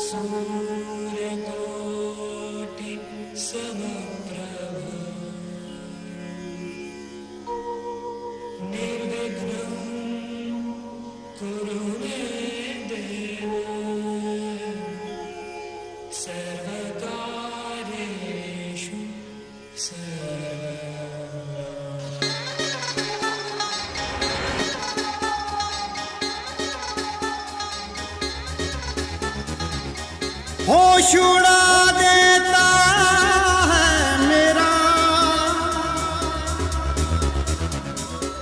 सूर्यकोटि समप्रभ निर्विघ्नं कुरु मे देव सर्वकार्येषु सर्वदा। होश उड़ा देता है मेरा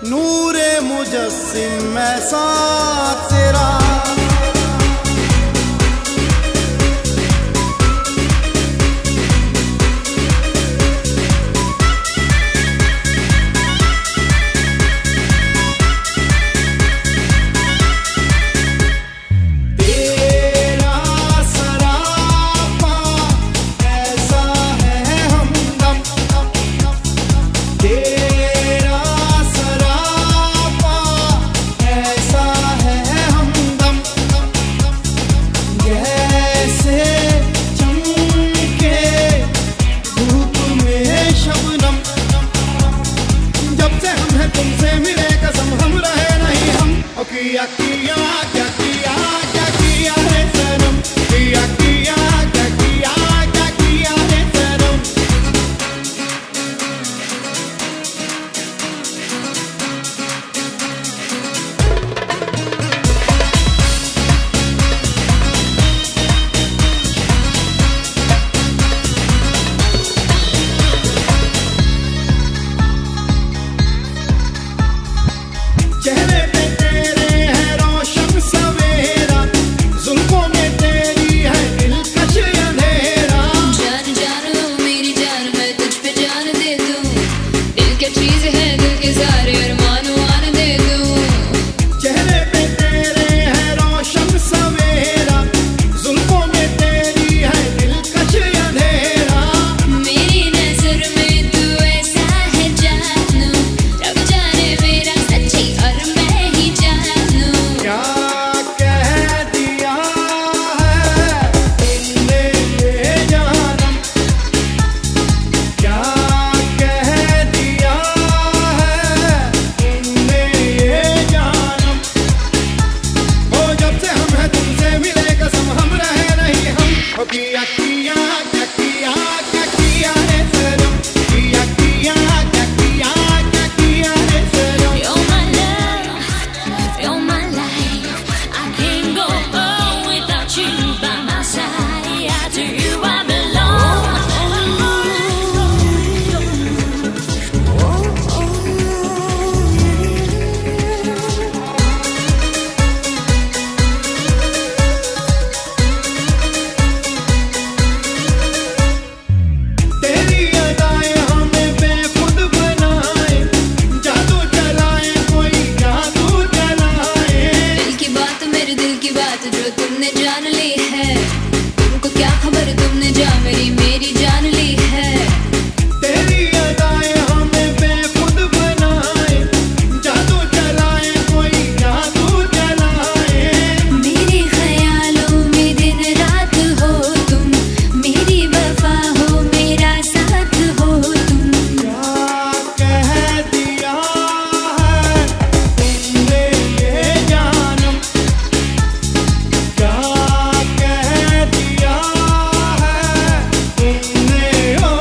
नूरे मुजस्सिम ऐसा तेरा। तुमसे मिले कसम हम रहे नहीं हम। किया किया क्या किया क्या किया है सनम, किया किया क्या किया क्या किया है सनम। चेहरे पे तेरे है रोशन सवेरा, जुल्फों में तेरी है दिलकश अंधेरा। जान जानो मेरी जान मैं तुझ पे जान दे दूं, दिल क्या चीज है दिल के सारे अरमान वान दे दूं। चेहरे पे तेरे है रोशन सवेरा, जुल्फों में तेरी है दिलकश अंधेरा। मेरी नजर में तू ऐसा है जानू, रब जाने मेरा सच्ची और मैं ही जानू। क्या कह दिया है तुमने ये जानम, क्या कह दिया है तुमने ये जानम। ओ जब से हम हैं तुमसे मिले कसम हम रहे नहीं हम। ओ किया किया क्या किया क्या किया है सनम, किया किया क्या किया क्या किया है सनम। You're my love, you're my life, I can't go on without you by my side. To you I belong. तेरी अदाएं हमें बेखुद बनाए, जादू चलाए कोई जादू चलाए। दिल की बात मेरे दिल की बात जो तुमने जान ली है, तुमको क्या खबर तुमने जा मेरी मेरी जान ली है। तेरी अदाएं हमें बेखुद बनाए, जादू चलाए कोई जादू चलाए। मेरे ख्यालों में दिन रात हो तुम, मेरी वफा हो मेरा साथ हो तुम। क्या कह दिया है तुमने ये जानम, क्या कह दिया है तुमने ओ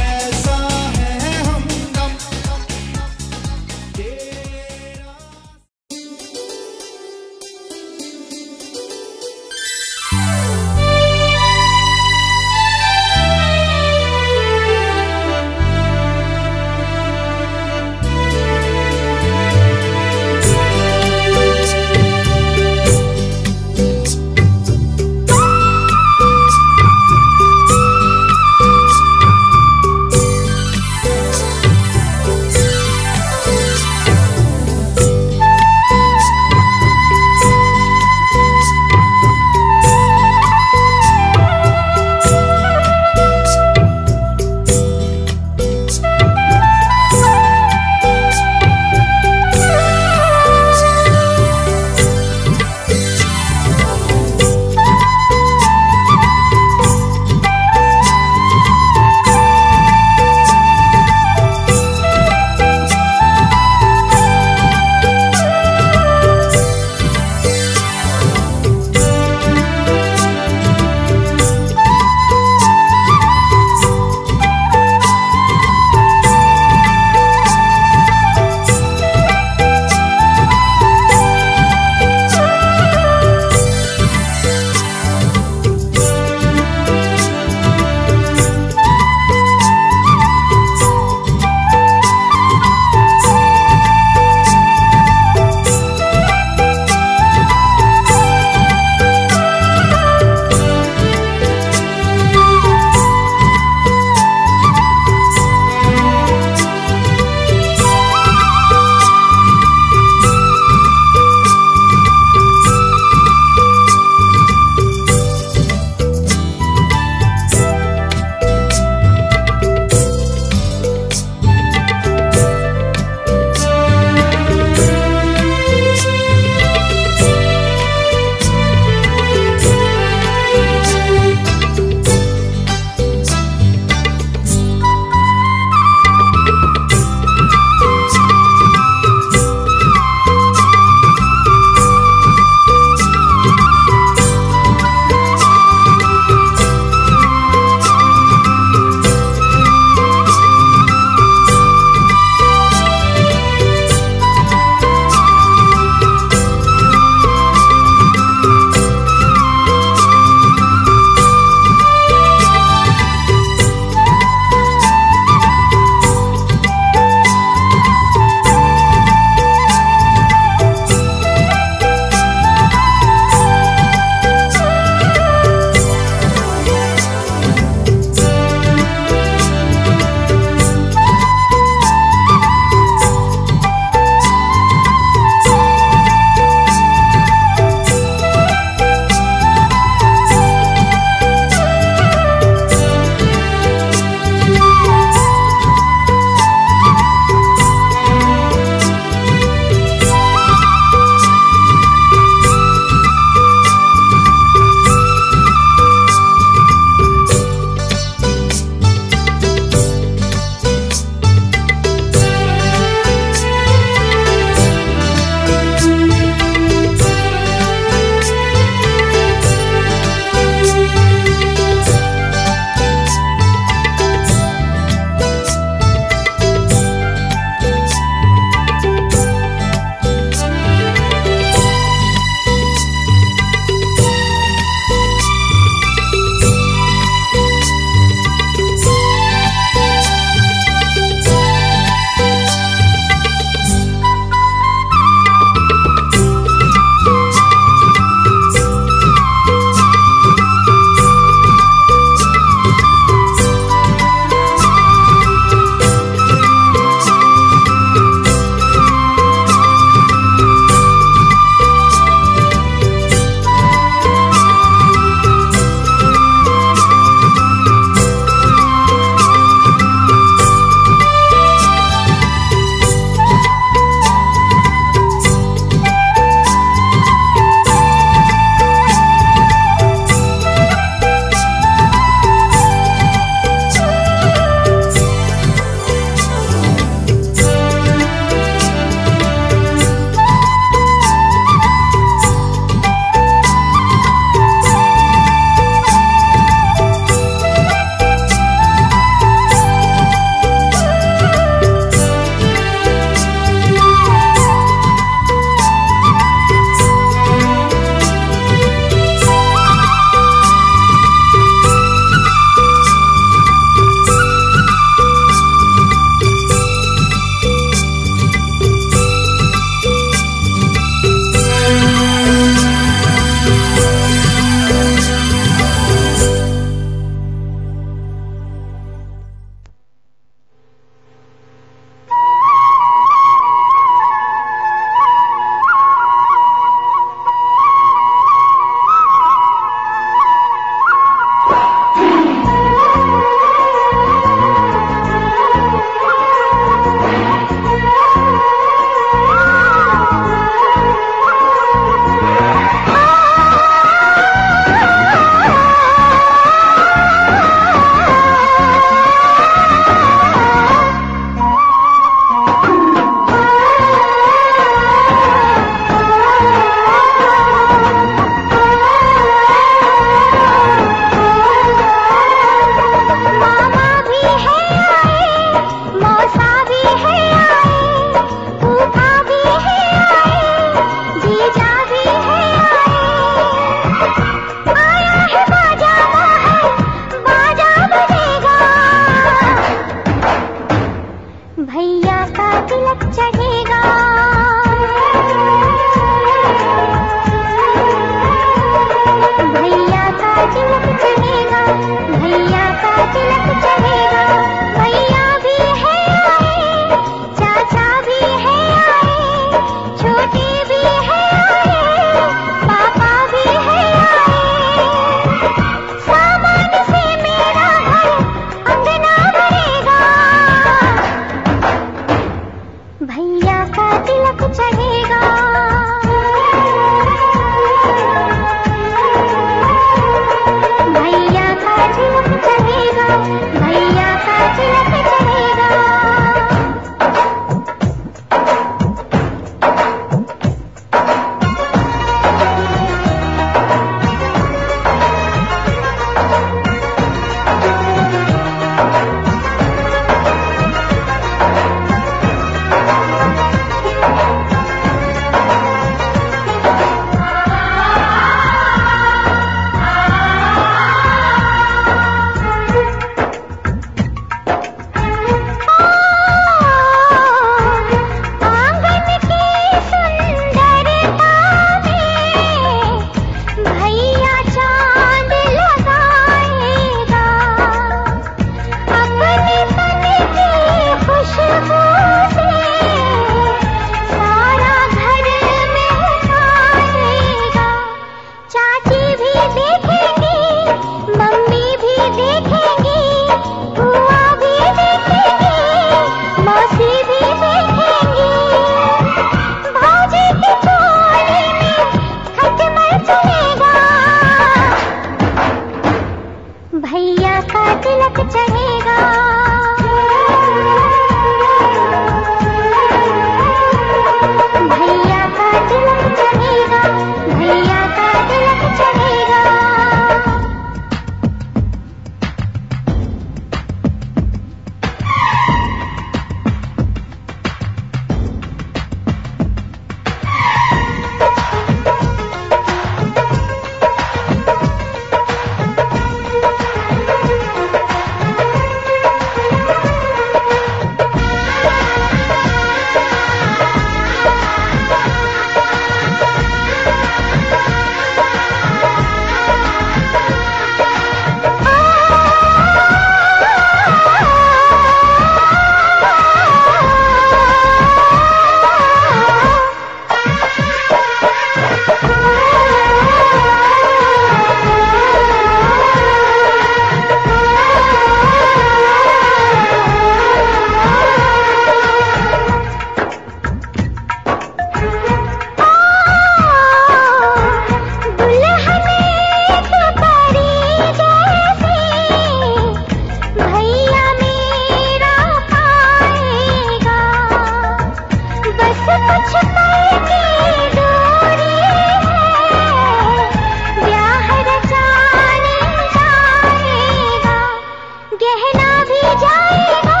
जाएगा,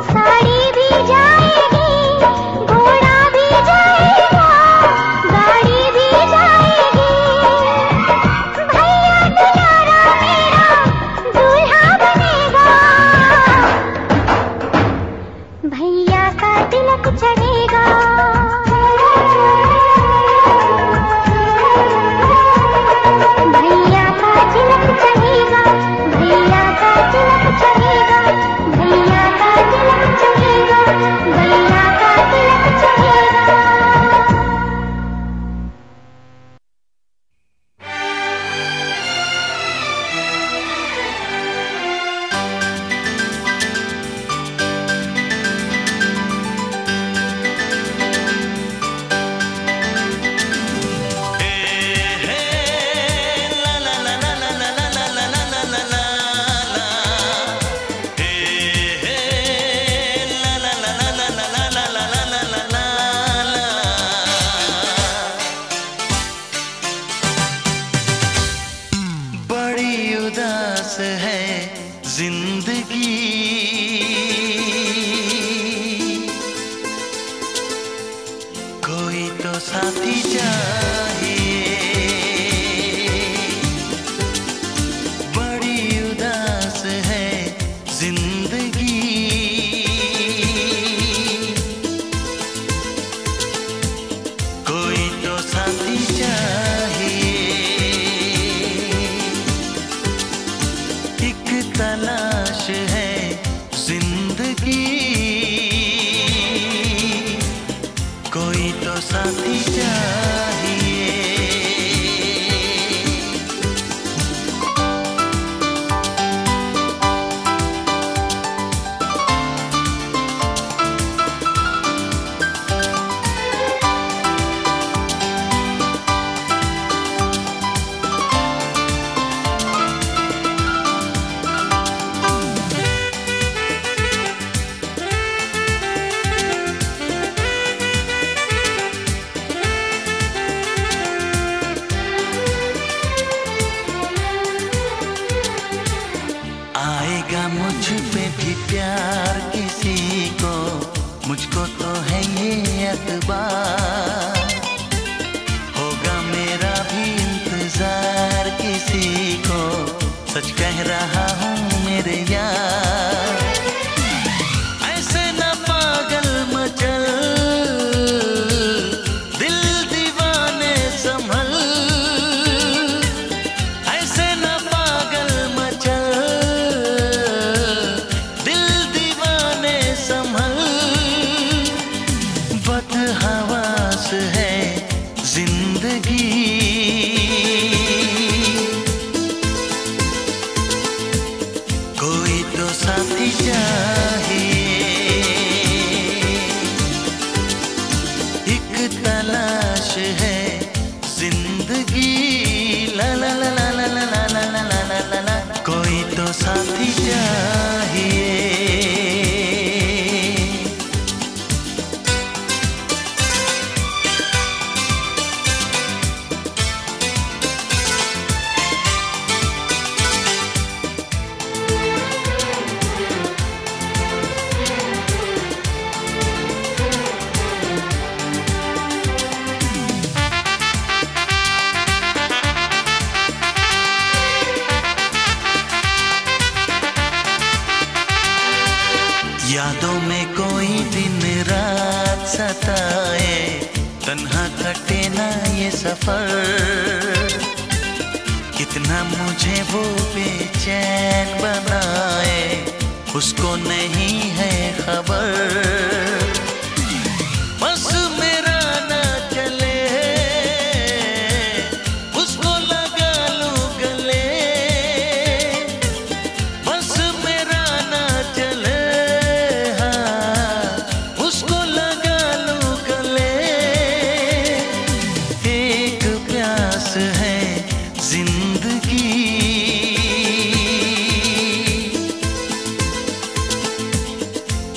साड़ी भी जाएगी, घोड़ा भी जाएगा, गाड़ी भी जाएगी। भैया दुलारा मेरा दूल्हा बनेगा, भैया का तिलक चढ़ेगा। भैया का तिलक चढ़ेगा, भैया का तिलक चढ़ेगा, भैया का तिलक चढ़ेगा, भैया का तिलक चढ़ेगा। बड़ी उदास है जिंदगी, कोई तो साथी चाहिए। बड़ी उदास है जिंदगी, कोई तो साथी चाहिए। एक तलाश है जिंदगी, कोई तो साथी चाहिए। आएगा मुझ पे भी प्यार किसी को, मुझको तो है ये एतबार। होगा मेरा भी इंतजार किसी को, सच कह रहा हूँ मेरे यार। ऐसे न पागल मचल, दिल दीवाने संभल। ऐसे न पागल मचल, दिल दीवाने संभल। बदहवास है जिंदगी, कोई तो साथी चाहिए। एक तलाश है जिंदगी, ला ला ला ला ला ला ला ला ला ला ला ला, कोई तो साथी चाहिए। यादों में कोई दिन रात सताए, तन्हा कटे ना ये सफर। कितना मुझे वो बेचैन बनाए, उसको नहीं है खबर। बस मेरा ना चले, उसको लगा लूं गले। बस मेरा ना चले, उसको लगा लूं गले। एक प्यास है जिंदगी,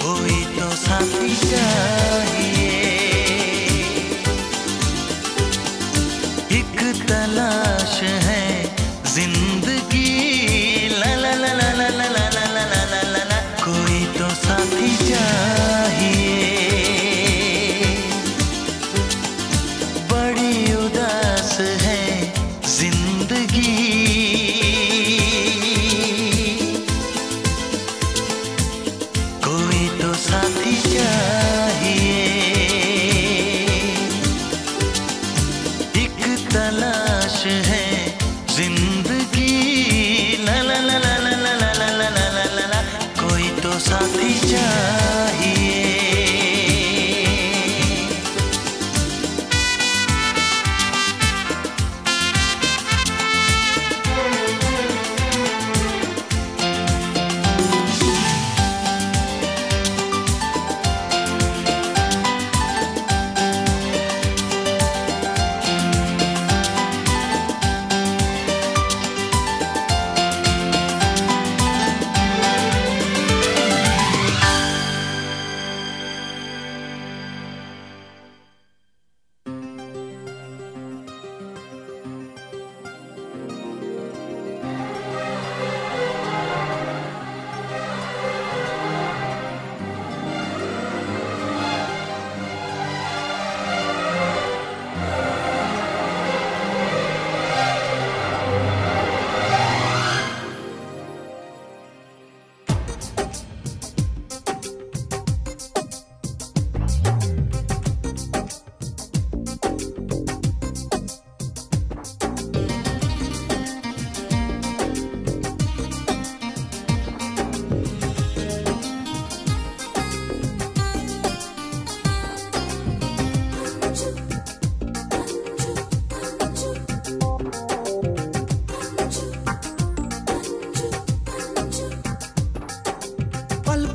कोई तो साथ साथी चाहिए।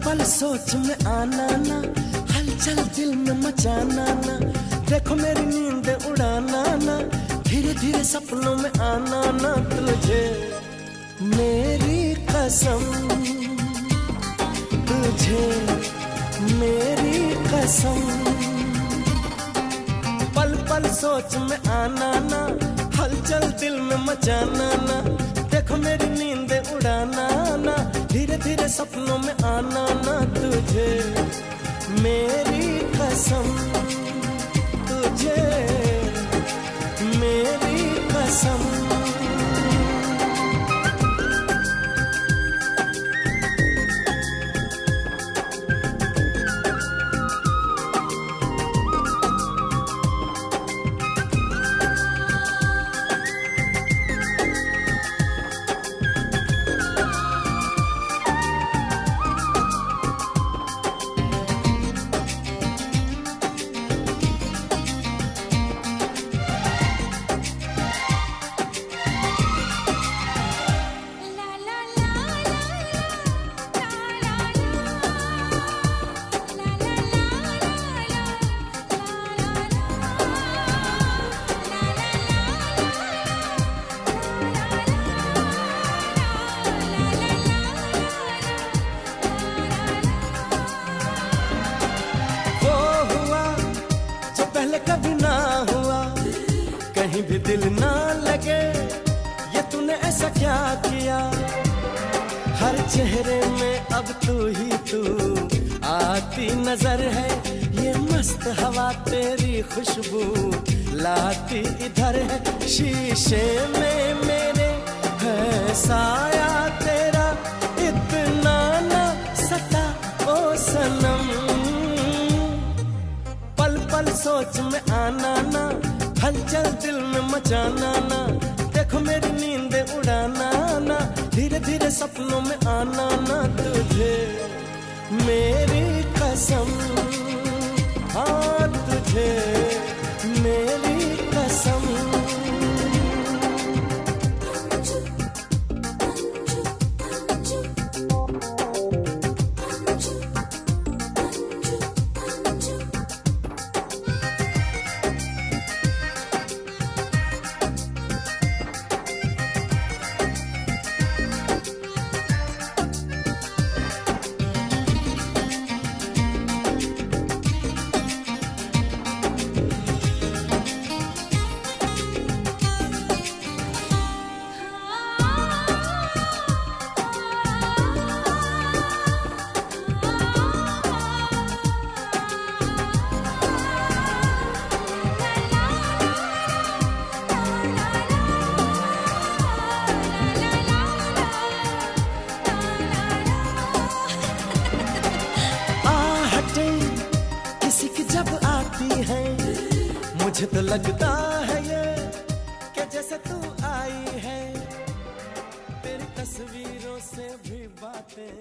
पल सोच में आना ना, हलचल दिल में मचाना ना, देखो मेरी नींद उड़ाना ना, धीरे धीरे सपनों में आना ना, तुझे मेरी कसम, तुझे मेरी कसम। पल पल सोच में आना ना, हलचल दिल में मचाना ना, देखो मेरी नींद उड़ाना ना, धीरे धीरे सपनों में आना ना, तुझे मेरी कसम, तुझे मेरी कसम। कभी ना हुआ, कहीं भी दिल ना लगे, ये तूने ऐसा क्या किया। हर चेहरे में अब तू ही तू आती नजर है, ये मस्त हवा तेरी खुशबू लाती इधर है। शीशे में मेरे है साया तेरा, इतना ना सता ओ सनम। पल पल सोच में आना ना, हलचल दिल में मचाना ना, देखो मेरी नींद उड़ाना ना, धीरे धीरे सपनों में आना ना, तुझे मेरी कसम, हाँ तुझे मेरी कसम। मुझे तो लगता है ये कि जैसे तू आई है, तेरी तस्वीरों से भी बातें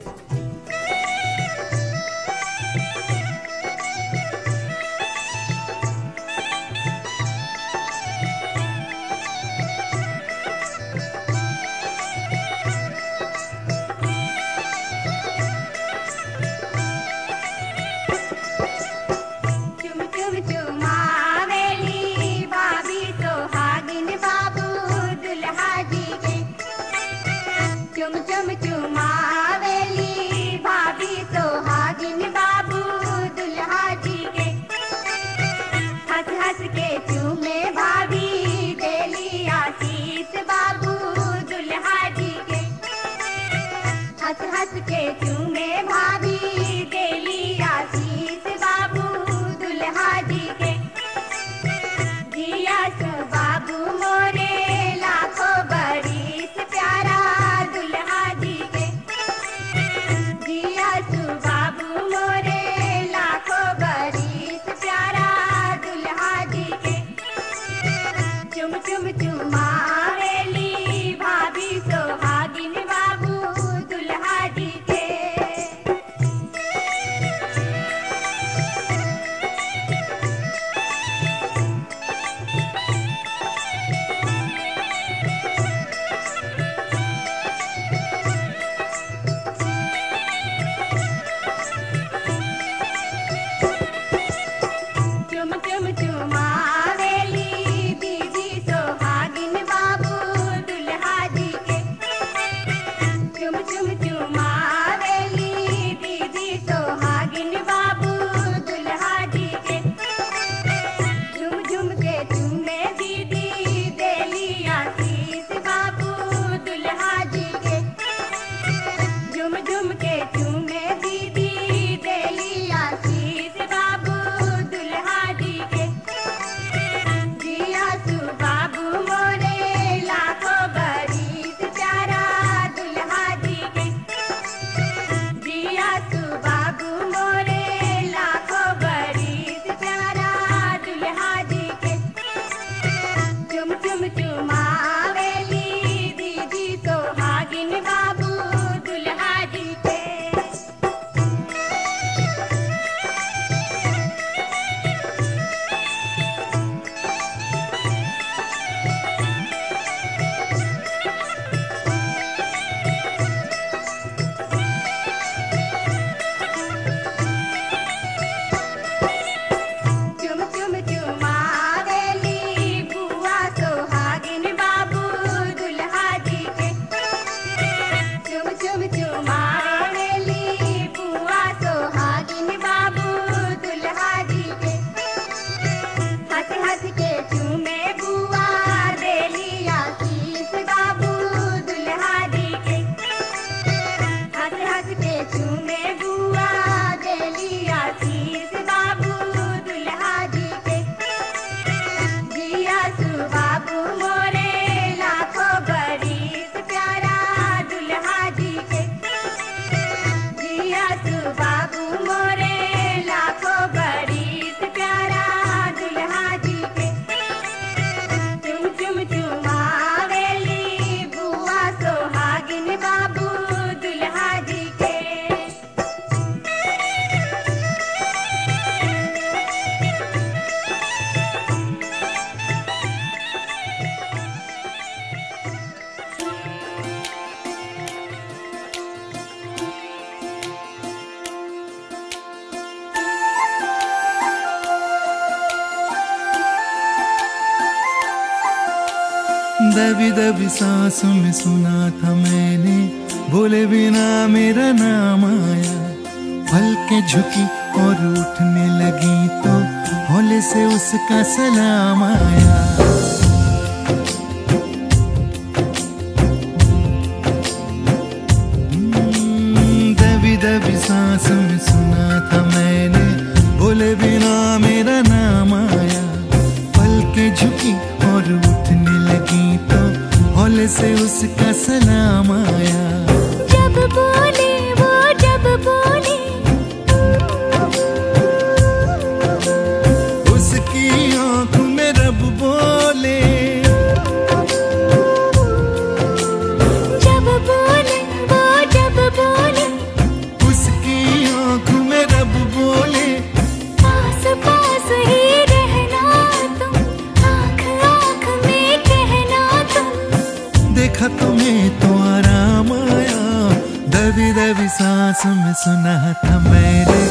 दबी दबी सांसों में सुना था मैंने, बोले बिना मेरा नाम आया। पलकें झुकी और उठने लगी तो हौले से उसका सलाम आया। दबी दबी सांसों में सुना था मैंने, बोले बिना मेरा नाम आया। पलकें झुकी और उठने लगी तो हौले से उसका सलाम आया। जब बोले वो जब बोले, उसकी आंख में रब बोले। जब बोले वो जब बोले, उसकी आंख में रब बोले। पास पास ही रहना तुम, आँख आँख में कहना तुम। देखा तुम्हें तो आराम आया। दबी दबी सांस में सुना था मैंने,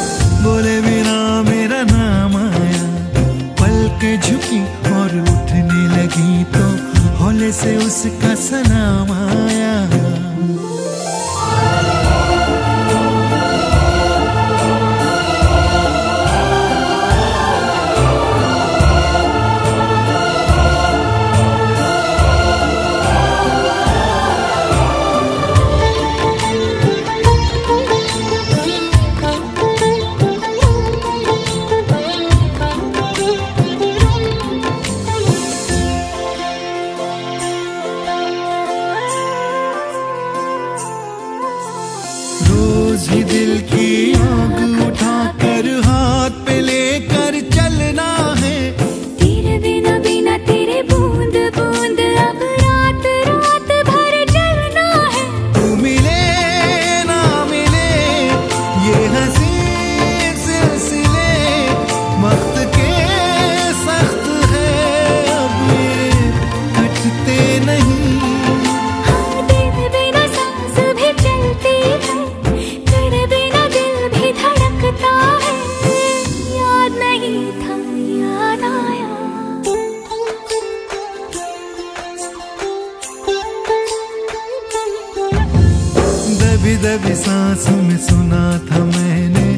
बोले बिना मेरा नाम आया। पलकें झुकी और उठने लगी तो हौले से उसका सलाम आया। रोज ही दिल की आग उठाकर हाथ पे लेकर चलना है। तेरे बिना बिना तेरे बूंद बूंद अब रात रात भर जलना है। तू मिले ना मिले ये हंसी सिलसिले वक्त के सख्त है, अब ये कटते नहीं। हाँ तेरे बिना सांस भी चलती है, तेरे बिना दिल भी धड़कता है। याद नहीं था याद आया। दबी दबी सांसों में सुना था मैंने,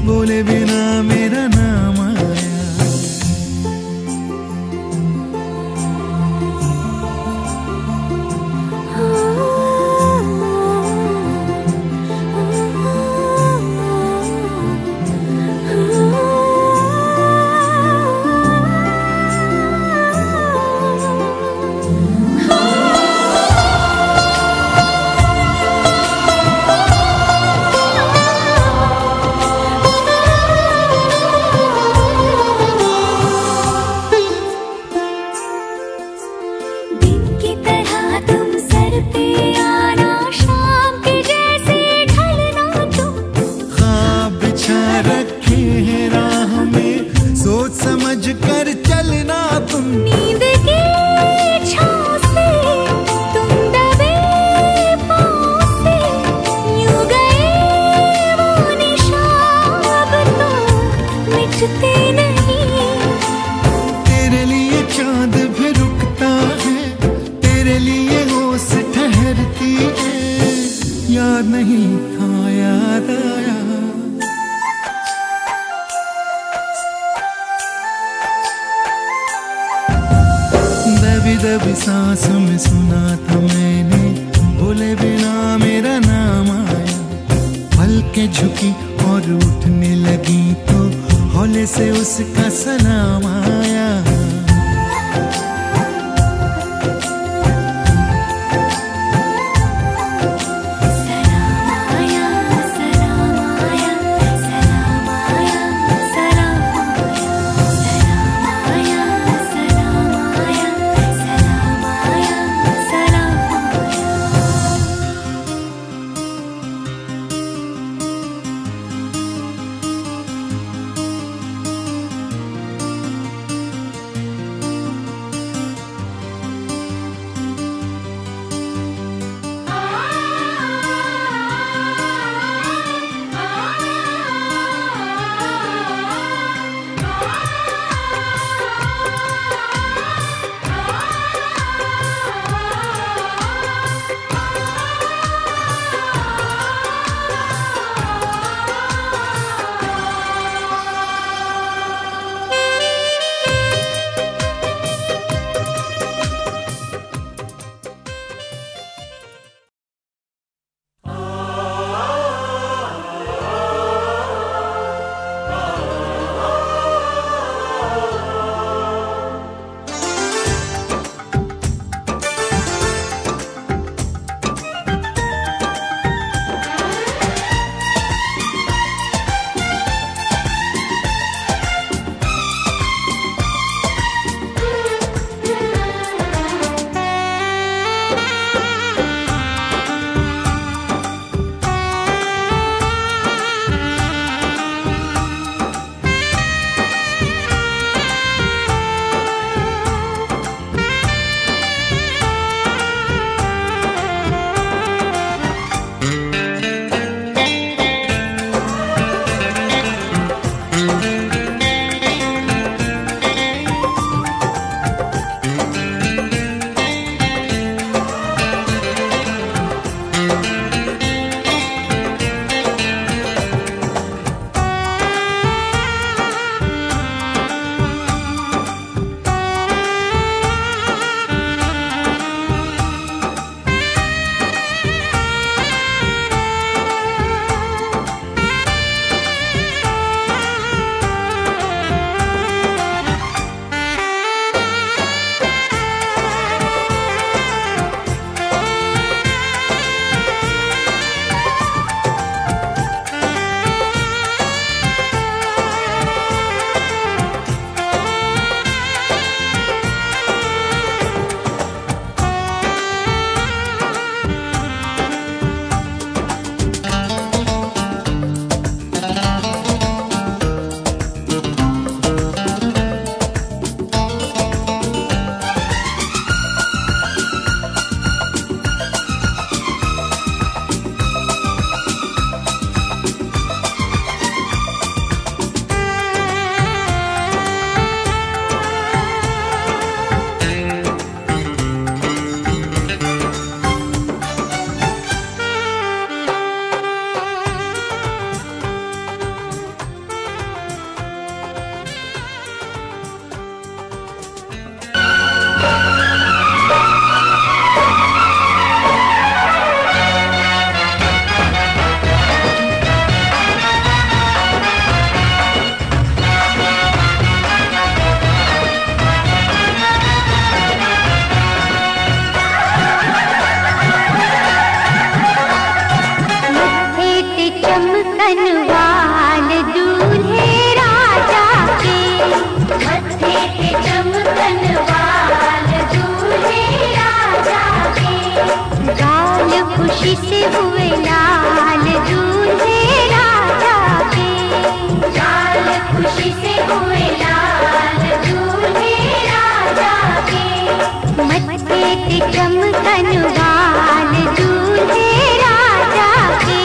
बोले बिना मेरा नाम आया। दिन की तरह तुम सर पे आना, शाम के जैसे ढलना तुम। ख्वाब बिछा रखे हैं राह में, सोच समझ कर चलना तुम। नींद की छाँव से तुम दबे पाँव से, यूं गए वो निशान अब तो मिटते नहीं। तेरे लिए चांद भी रुकता है, तेरे लिए होश ठहरती है। याद नहीं था याद आया। दबी दबी सांसों में सुना था मैंने, बोले बिना मेरा नाम आया। पलकें झुकी और उठने लगी तो हौले से उसका सलाम आया। सलाम आया, सलाम आया, सलाम आया, सलाम आया, सलाम आया, सलाम आया, सलाम आया। खुशी से हुए लाल दूल्हे राजा के। लाल खुशी से हुए लाल दूल्हे राजा के। मत्थे ते चमकन वाल दूल्हे राजा के।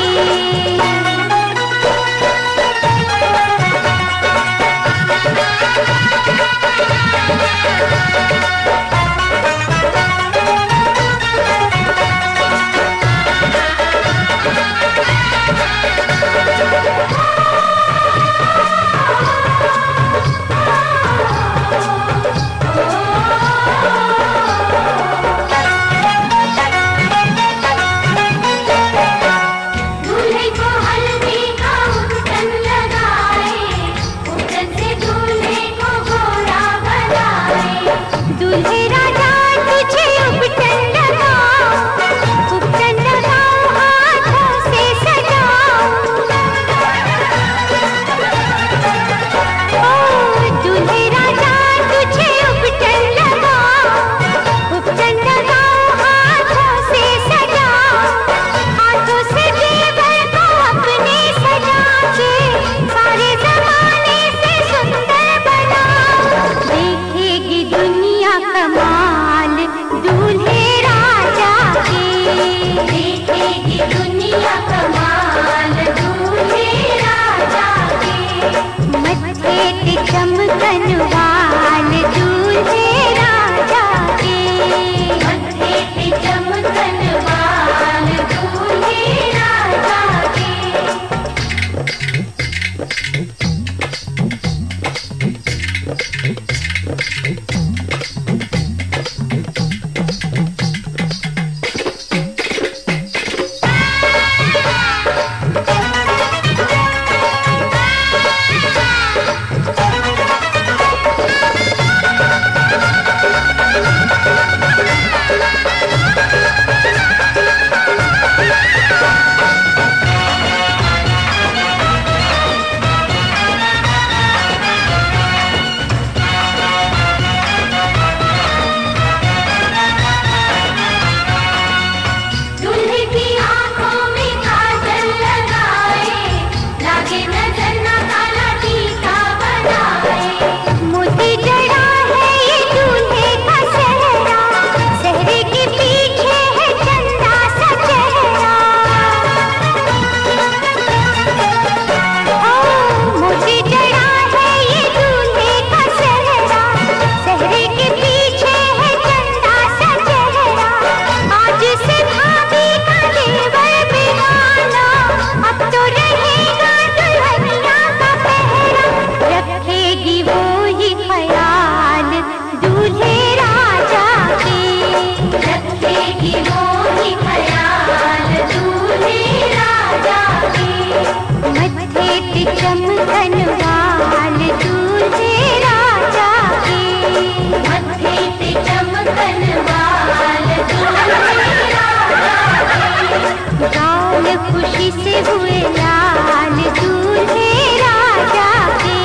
खुशी से हुए लाल दूल्हे राजा के।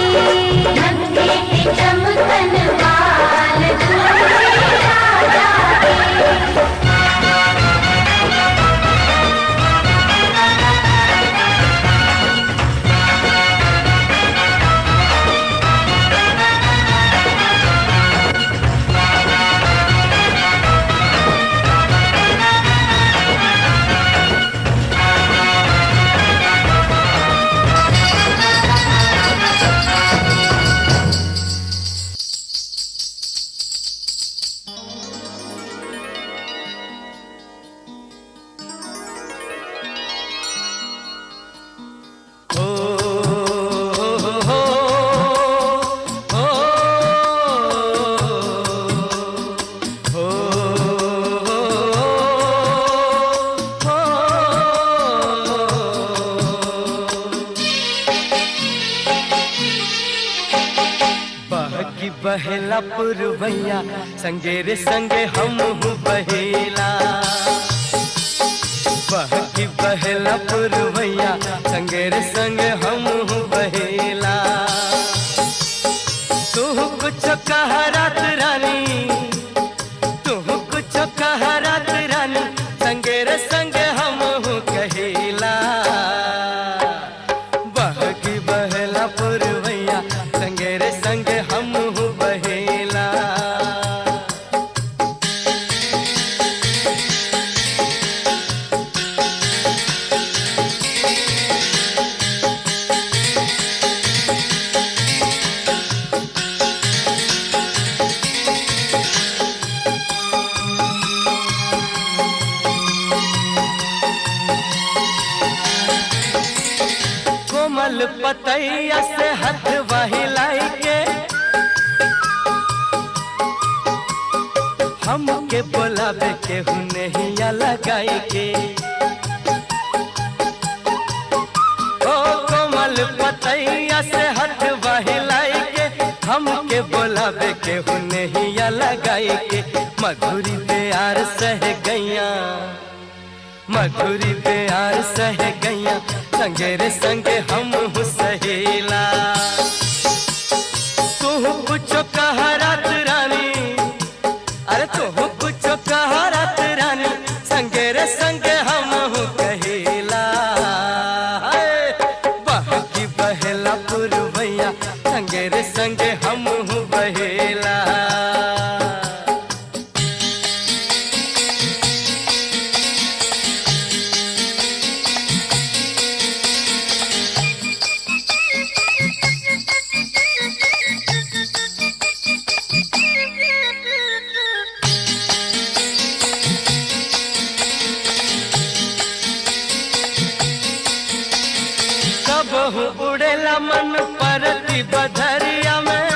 मत्थे पे चमकन वाल दूल्हे राजा के। बहेला पुरवैया संगे रे संगे हम बहेला। बहकी बहेला पुरवैया संगे रे संगे हम बहेला। तू कुछ कह रात रानी, तू कुछ कह रात रानी, संगे रे संगे हम कोमल पतैया से हाथ वहिलाई के हमके बोलावे के हुनहिया लगाई के। ओ कोमल पतैया से हाथ वहिलाई के हमके बोलावे के हुनहिया लगाई के। मधुरी प्यार सह गैया, मधुरी प्यार सह गैया, संगे रे संगे हम सहेला। तू कुछ कहा रात रानी, अरे तू कुछ कहा रात रानी, संगे रे संगे हम कहेला। बहकी बहेला पुरवैया, संगे रे संगे हम बहेला। कबहू उड़ेला मन परती बधरिया में,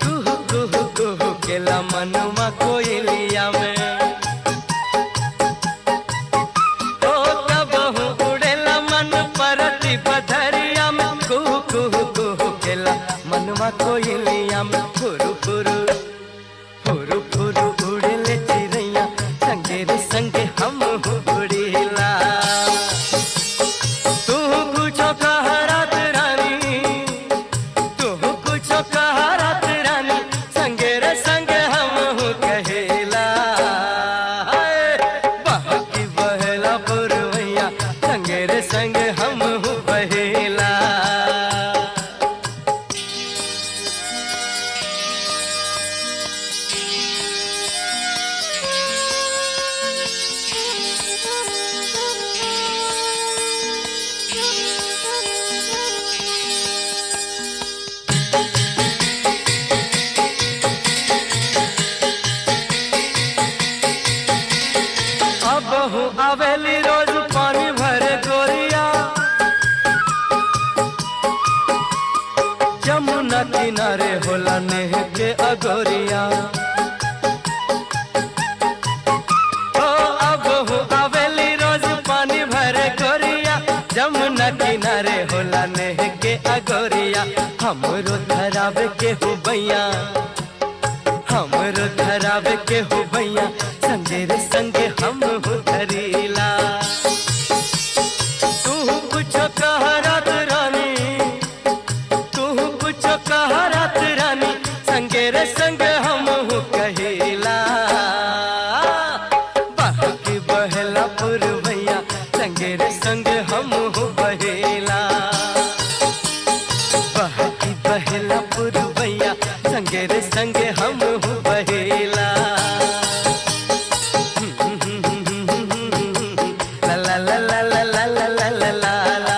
कुहू कुहू कुहू केला मनवा कोयलिया में। ओ कबहू उड़ेला मन परती बधरिया में, कुहू कुहू कुहू केला मनवा कोयलिया में। फुरु फुरु फुरु फुरु उड़ेले चिड़ैया, संगे रे संगे हम उड़ेला। तू कुछ कहा रात रानी, तू कुछ कहा रात रानी, संगे रे संगे हम कहेला। बहकी बहेला पुरवैया, संगे रे संगे हम बहेला। अब हूँ आवेली रोज पानी भरे गोरिया, जमुना किनारे होला नेह के अगोरिया। ओ अब हूँ आवेली रोज पानी भरे गोरिया, जमुना किनारे होला नेह के अगोरिया। हमरो धरावे के हो बैया, हमरो धरावे के हो बैया, संगे रे संगे हम धरीला। तू कुछ कहा रात रानी, तू कुछ कहा रात रानी, संगे रे संगे हम कहेला। बहकी बहेला पुरवैया, संगे रे संगे हम बहेला। बहकी बहेला पुरवैया, संगे रे संगे हम बहेला। ला ला ला ला ला ला ला ला ला ला।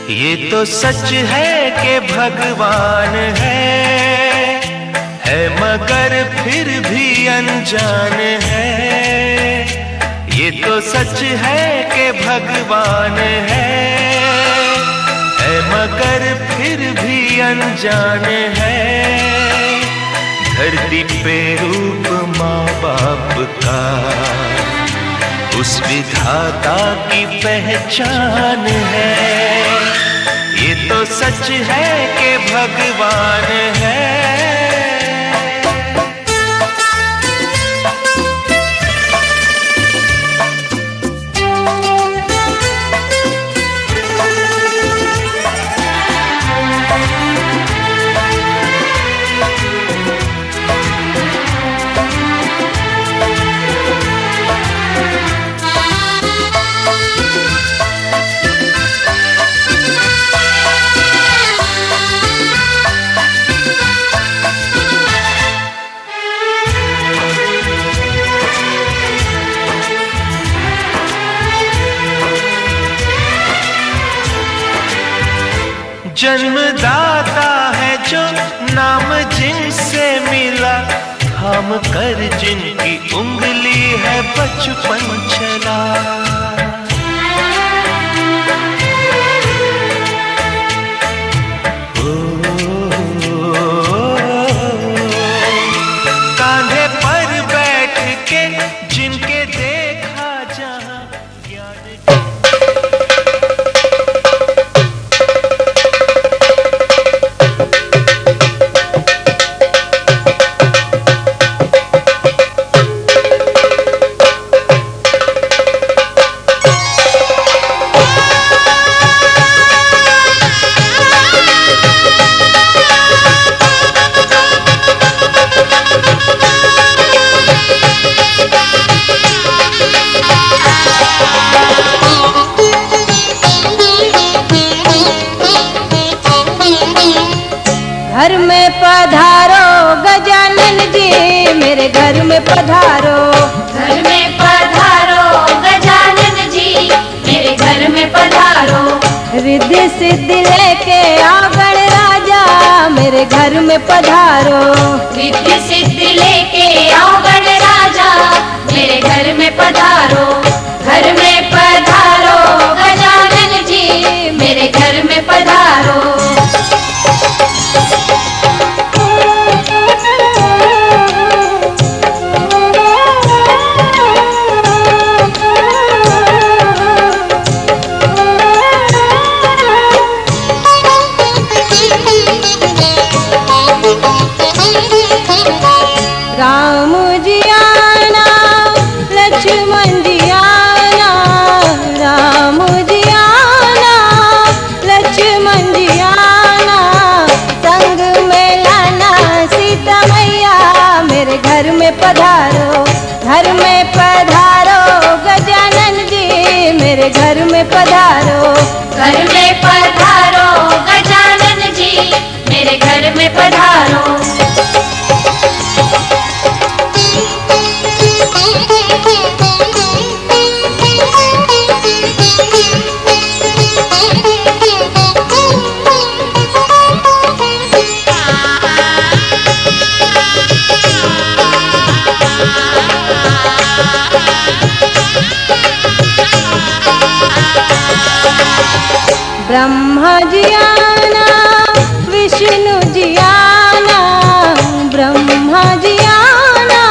ये तो सच है कि भगवान है मगर फिर भी अनजान है। ये तो सच है कि भगवान है मगर फिर भी अनजान है। धरती पे रूप माँ बाप का उस विधाता की पहचान है। ये तो सच है कि भगवान है। जन्मदाता है जो नाम जिनसे मिला, थाम कर जिनकी उंगली है बचपन चला। कांधे पर बैठ के जिनके देखा जहां ज्ञान। घर में पधारो गजानन जी, मेरे घर में पधारो। घर में पधारो गजानन जी, मेरे घर में पधारो। रिद्धि सिद्धि लेके आओ गणराजा, मेरे घर में पधारो। रिद्धि सिद्धि लेके आओ गणराजा, मेरे घर में पधारो। घर में पधारो गजानन जी, मेरे घर में पधारो। राम जी आना, लक्ष्मण जी आना, राम जी आना, लक्ष्मण जी आना। संग में लाना सीता मैया, मेरे घर में पधारो। घर में पधारो गजानन जी, मेरे घर में पधारो। घर में पधारो गजानन जी, मेरे घर में पधारो। ब्रह्मा जी आना, विष्णु जी आना, ब्रह्मा जी आना,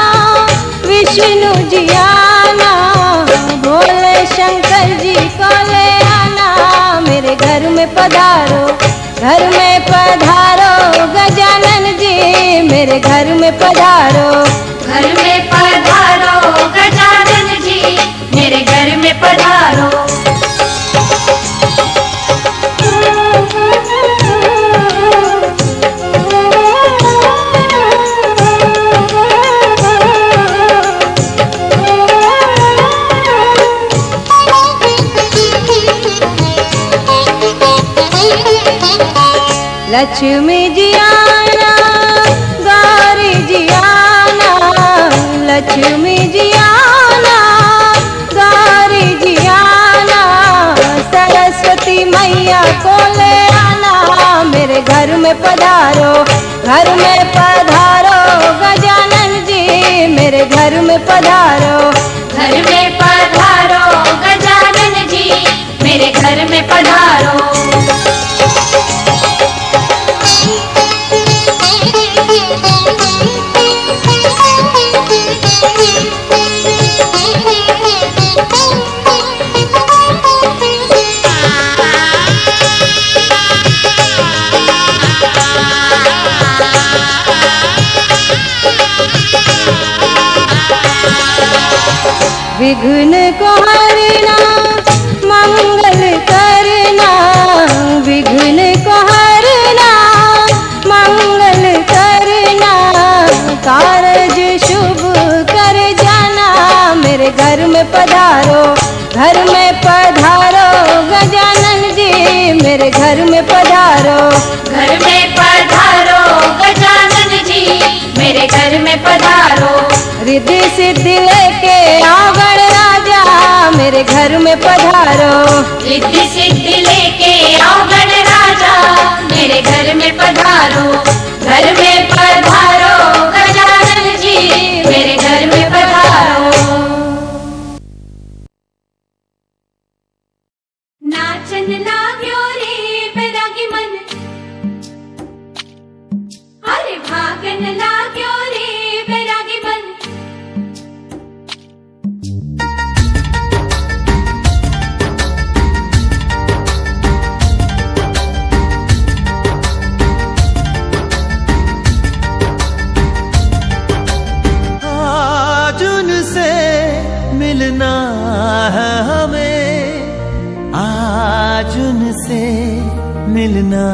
विष्णु जी आना। भोले शंकर जी को ले आना, मेरे घर में पधारो। घर में पधारो गजानन जी, मेरे घर में पधारो। घर में पधारो लक्ष्मी जी आना, गौरी जी आना, लक्ष्मी जी आना, गौरी जी आना, सरस्वती मैया को ले आना, मेरे घर में पधारो, घर में पधारो गजानन जी, मेरे घर में पधारो, घर में पधारो गजानन जी, मेरे घर में पधारो। विघ्न को हरना, मंगल करना, विघ्न को हरना, मंगल करना, कारज शुभ कर जाना, मेरे घर में पधारो, घर में पधारो गजानन जी, मेरे घर में पधारो, घर में पधारो गजानन जी, मेरे घर में पधारो। रिद्धि सिद्धि लेके आओ गणराजा, मेरे घर में पधारो, रिद्धि सिद्धि लेके आओ गणराजा, मेरे घर में पधारो, घर में पधारो गजानन जी, मेरे घर में पधारो। नाचन लाग्यो रे बैरागी मन, अरे भागन लाग्यो रे बैरागी मन। मिलना है हमें, आज उनसे मिलना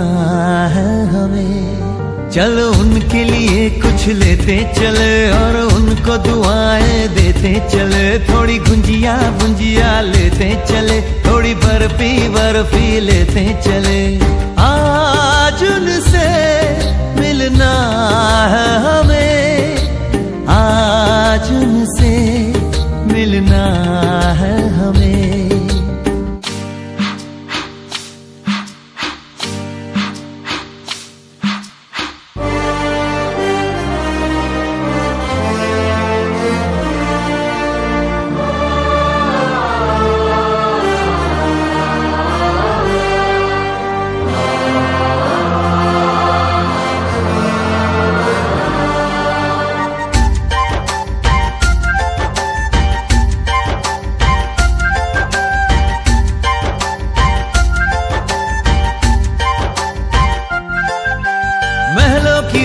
है हमें। चलो उनके लिए कुछ लेते चले और उनको दुआएं देते चले, थोड़ी गुंजिया गुंजिया लेते चले, थोड़ी बर्फी बर्फी लेते चले। आज उनसे मिलना है हमें, आज उनसे मिलना है हमें।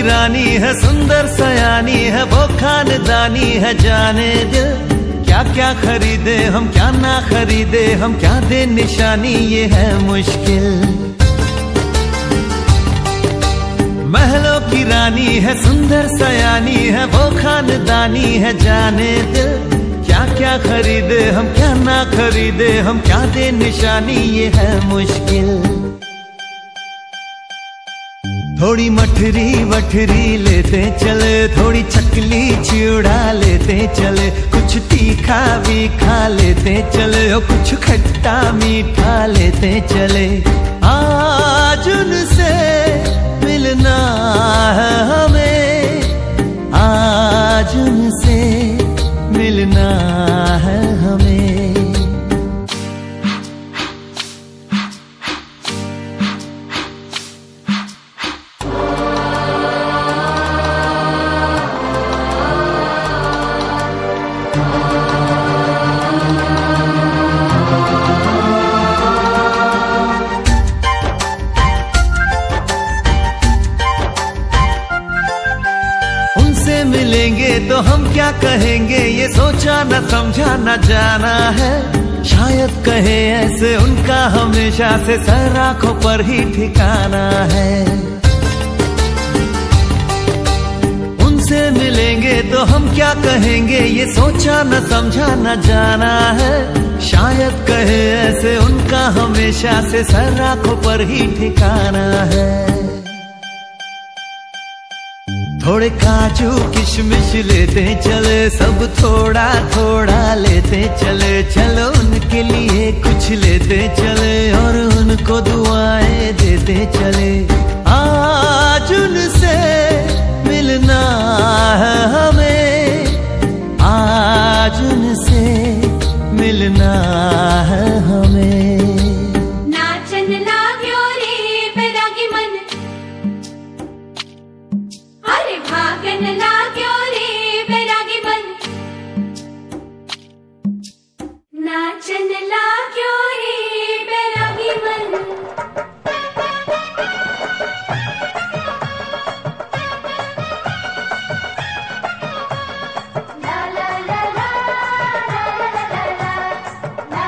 रानी है सुंदर सयानी है, वो खानदानी है जाने दिल। क्या क्या खरीदे हम क्या ना खरीदे हम, क्या दे निशानी ये है मुश्किल। महलों की रानी है सुंदर सयानी है, वो खानदानी है जाने दिल। क्या क्या खरीदे हम क्या ना खरीदे हम, क्या दे निशानी ये है मुश्किल। थोड़ी मठरी वठरी लेते चले, थोड़ी चकली चिड़ा लेते चले, कुछ तीखा भी खा लेते चले, और कुछ खट्टा मीठा लेते चले। आज उनसे मिलना है हमें, आज उनसे मिलना है हमें। मिलेंगे तो हम क्या कहेंगे, ये सोचा न समझा न जाना है। शायद कहे ऐसे उनका हमेशा से सर आंखों पर ही ठिकाना है। उनसे मिलेंगे तो हम क्या कहेंगे, ये सोचा न समझा न जाना है। शायद कहे ऐसे उनका हमेशा से सर आंखों पर ही ठिकाना है। थोड़े काजू किशमिश लेते चले, सब थोड़ा थोड़ा लेते चले। चलो उनके लिए कुछ लेते चले और उनको दुआएं देते चले। आज उनसे मिलना है हमें, आज उनसे मिलना है हमें। नाचन लाग्यो रे बैरागी मन, अरे भागन लाग्यो रे बैरागी मन, नाचन लाग्यो रे बैरागी मन। ला ला ला ला ला ला ला ला ला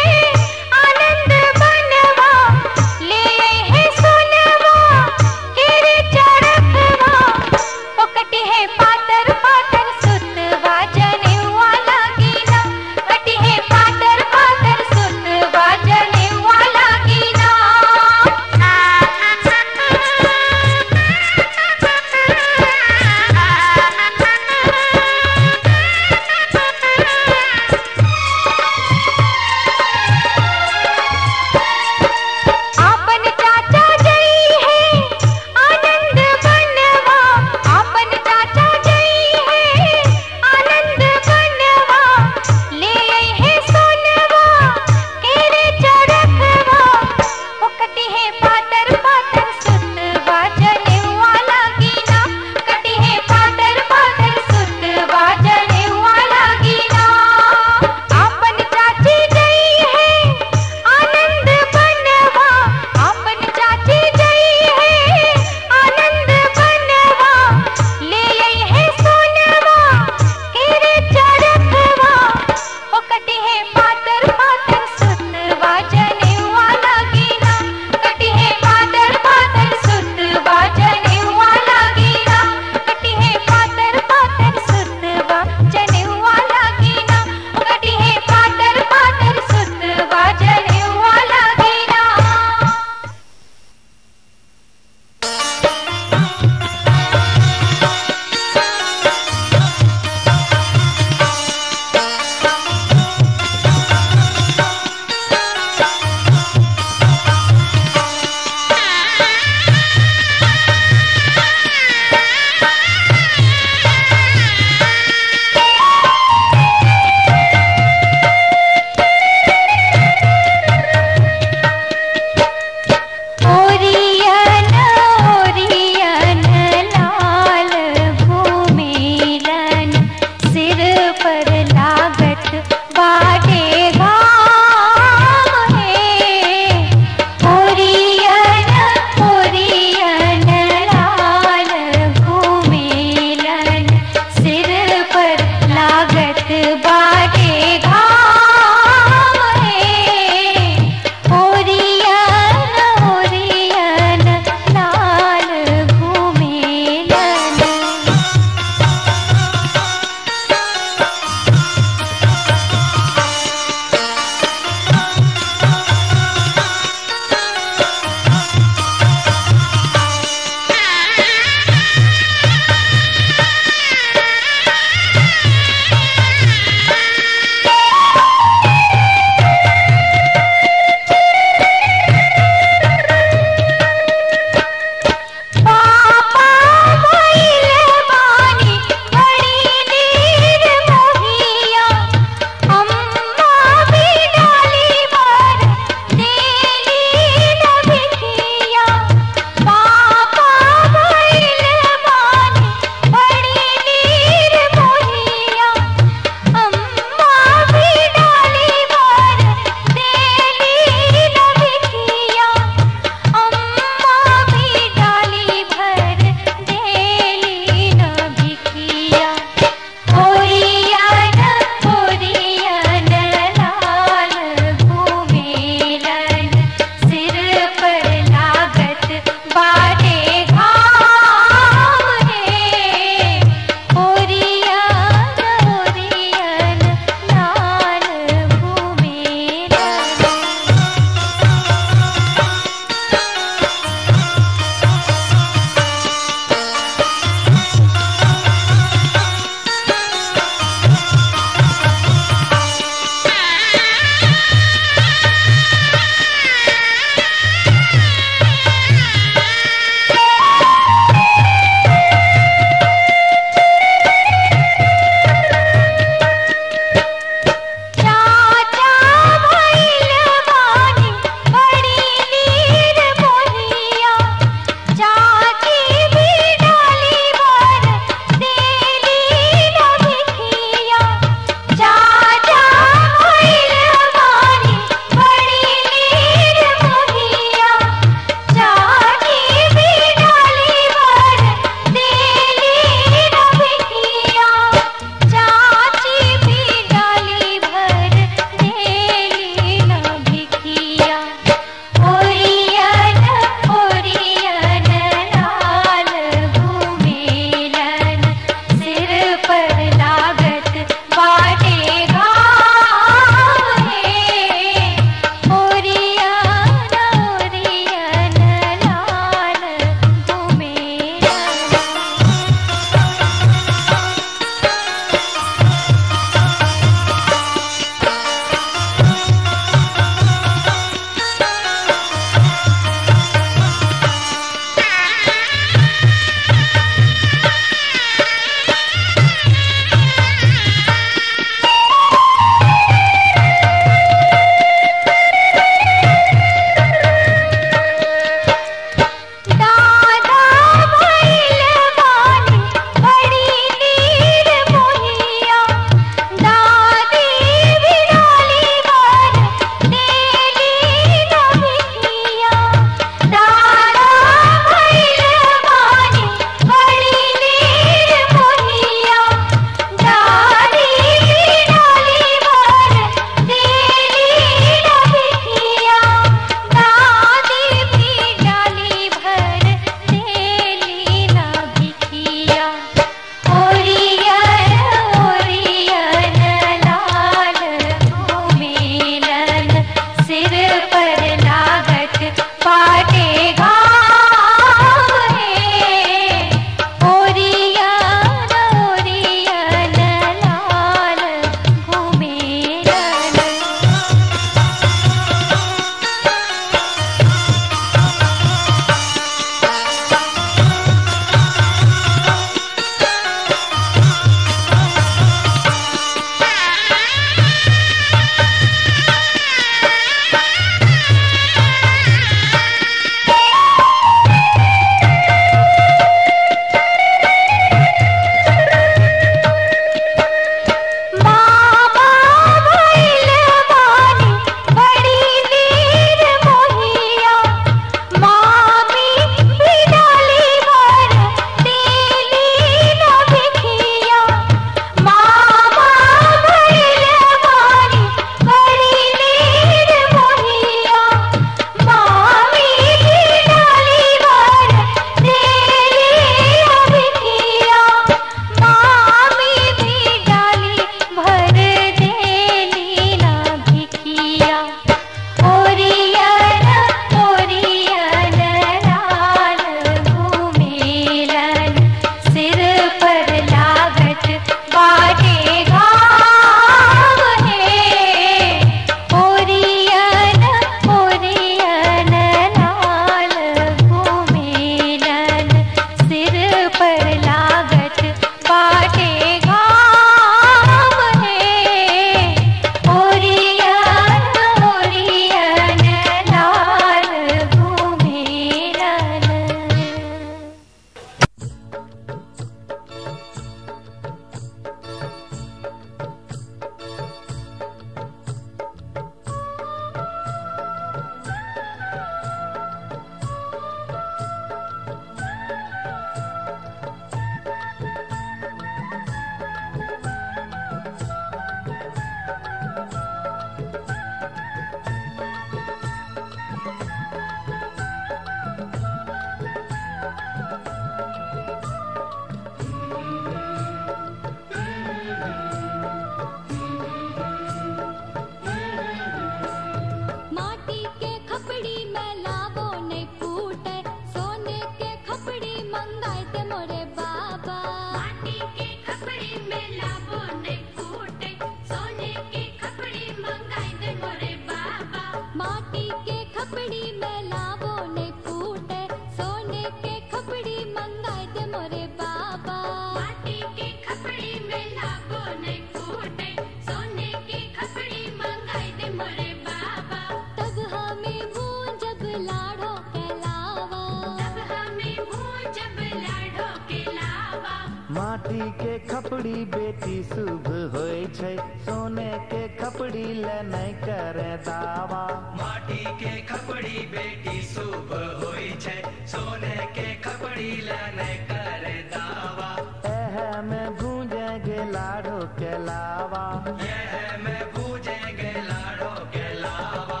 लाबो नहीं फूटे, सोने की खपड़ी मंगाई दे मोरे बाबा। माटी के खपड़ी में लाबो नहीं फूटे, सोने के खपड़ी मंगाई दे मोरे बाबा। माटी की खपड़ी में लाबो नहीं फूटे, सोने की खपड़ी मंगाई दे मोरे बाबा। तब हमें भूंजब लाड़ो के लावा, तब हमें भूंजब लाड़ो के लावा। माटी के खपड़ी बेटी शुभ होय छै, सोने के खपड़ी ले नहीं करे दावा। माटी के खपड़ी बेटी शुभ होई छै, सोने के खपड़ी लने करे दावा। एह में भूंजे गे लाड़ो के लावा। यह मैं पूजे गे लाड़ो के लावा।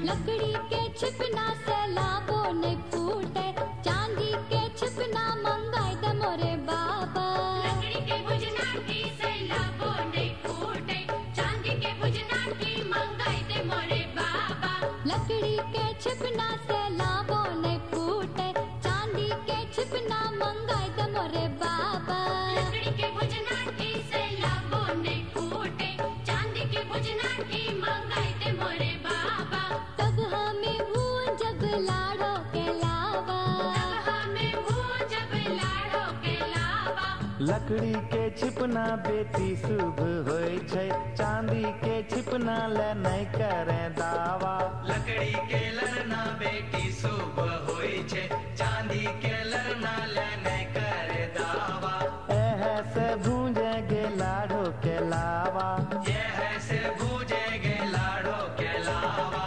लकड़ी के छिपना से लाबो नहीं फूटे, चांदी के छिपना मंगाई दे मोरे बाबा। लकड़ी के भुजनाटी से लाबो नहीं फूटे, चांदी के भुजनाटी मंगाई दे मोरे बाबा। लकड़ी के छिपना से लाबो नहीं फूटे, चांदी के छिपना मंगाई दे मोरे बाबा। लकड़ी के भुजनाटी से लाबो नहीं फूटे, चांदी के भुजनाटी मंगाई दे मोरे बाबा। तब हमें भूंजब लाड़ो के लावा, तब हमें भूंजब लाड़ो के लावा। लकड़ी के छिपना बेटी शुभ होय छै, चांदी के छिपना ले नहीं करे दावा। लकड़ी के लरना बेटी शुभ होई छै, चांदी के लरना लने करे दावा। एह से भूंजे गे लाड़ो के लावा। यह से पूजे गे लाड़ो के लावा।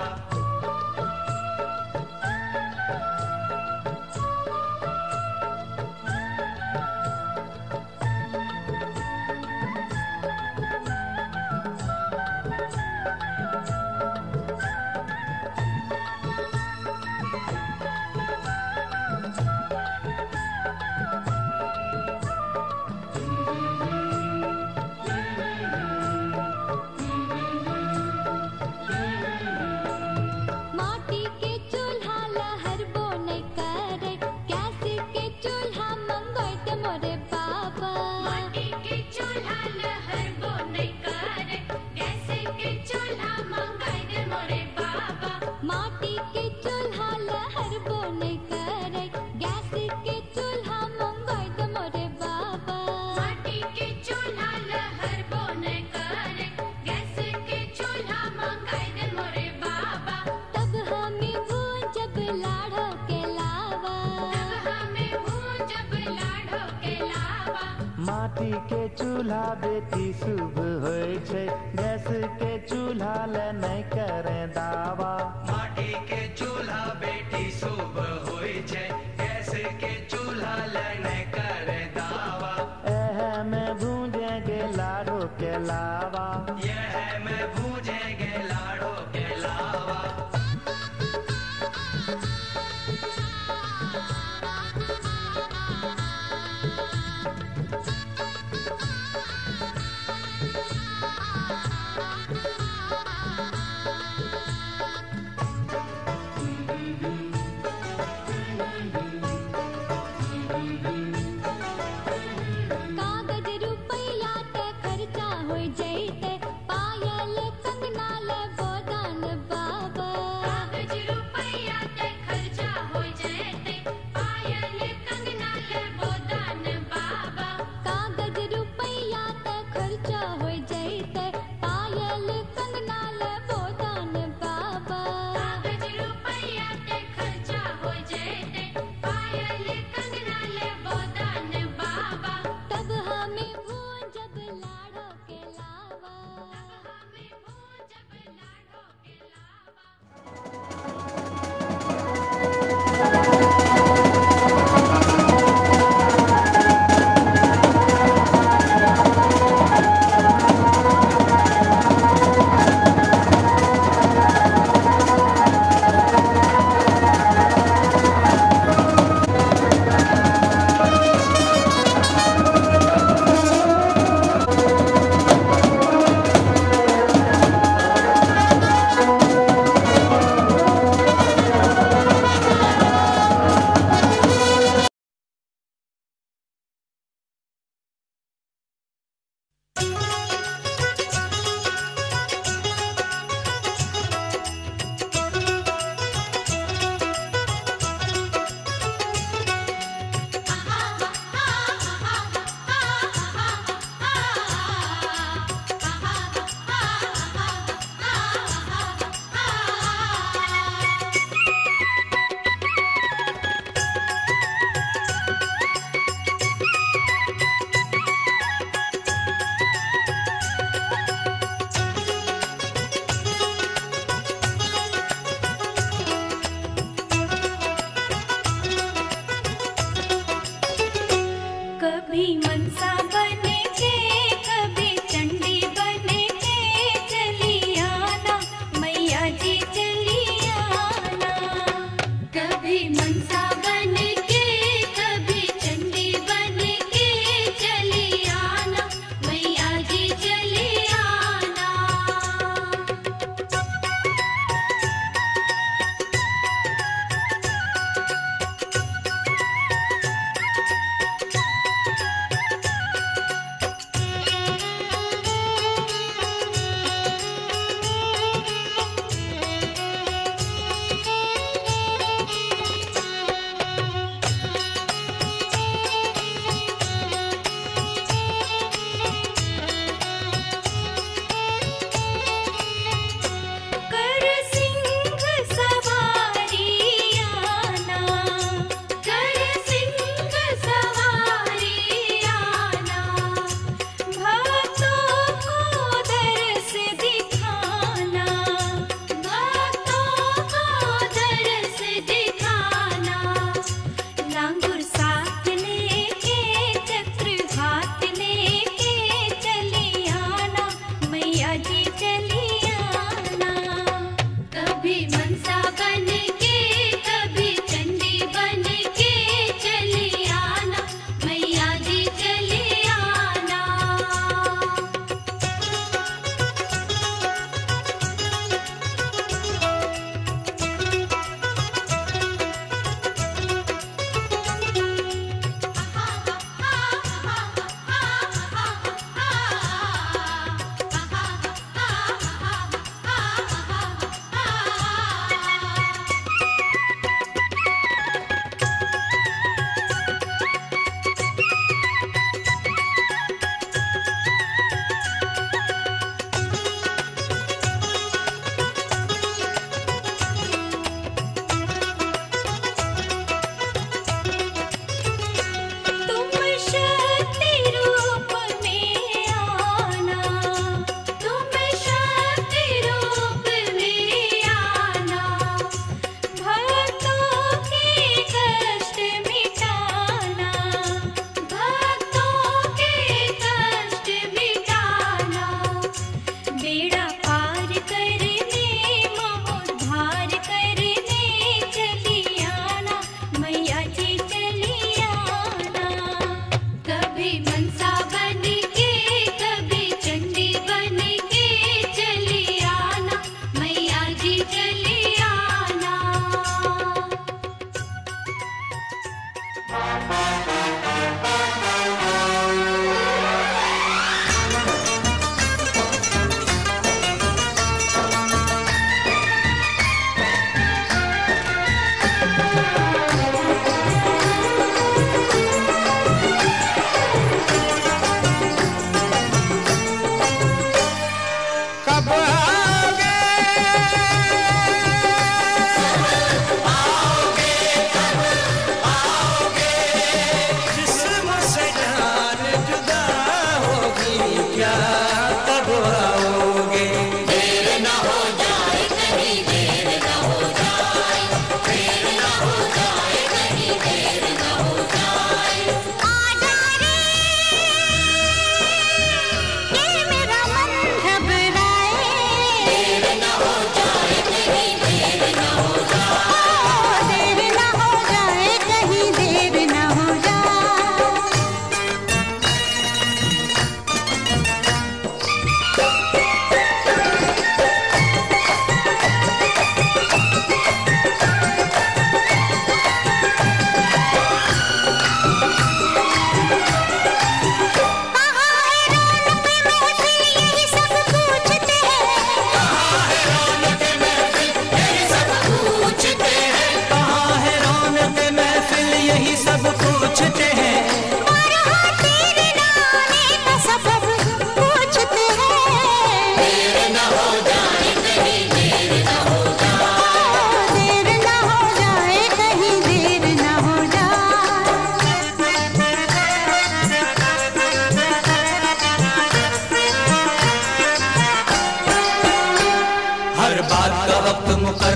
माटी के चूल्हा लहर बो नहीं करे, गैस के चूल्हा मंगाई दे मोरे बाबा। माटी के चूल्हा लहर बो नहीं करे, गैस के चूल्हा मंगाई दे मोरे बाबा। माटी के चूल्हा लहर बो नहीं करे, गैस के चूल्हा मंगाई दे मोरे बाबा। माटी के चूल्हा लहर बो नहीं करे, गैस के चूल्हा मंगाई दे मोरे बाबा। तब हमें भूंजब लाड़ो के लावा, तब हमें भूंजब लाड़ो के लावा। माटी के चूल्हा बेटी शुभ होय छै, गैस के चूल्हा ले नहीं करे दावा। माटी के चूल्हा बेटी शुभ होई छै, गैस के चूल्हा लने करे दावा। एह में भूंजे गे लाड़ो के लावा। यह मैं पूजे गे लाड़ो के लावा।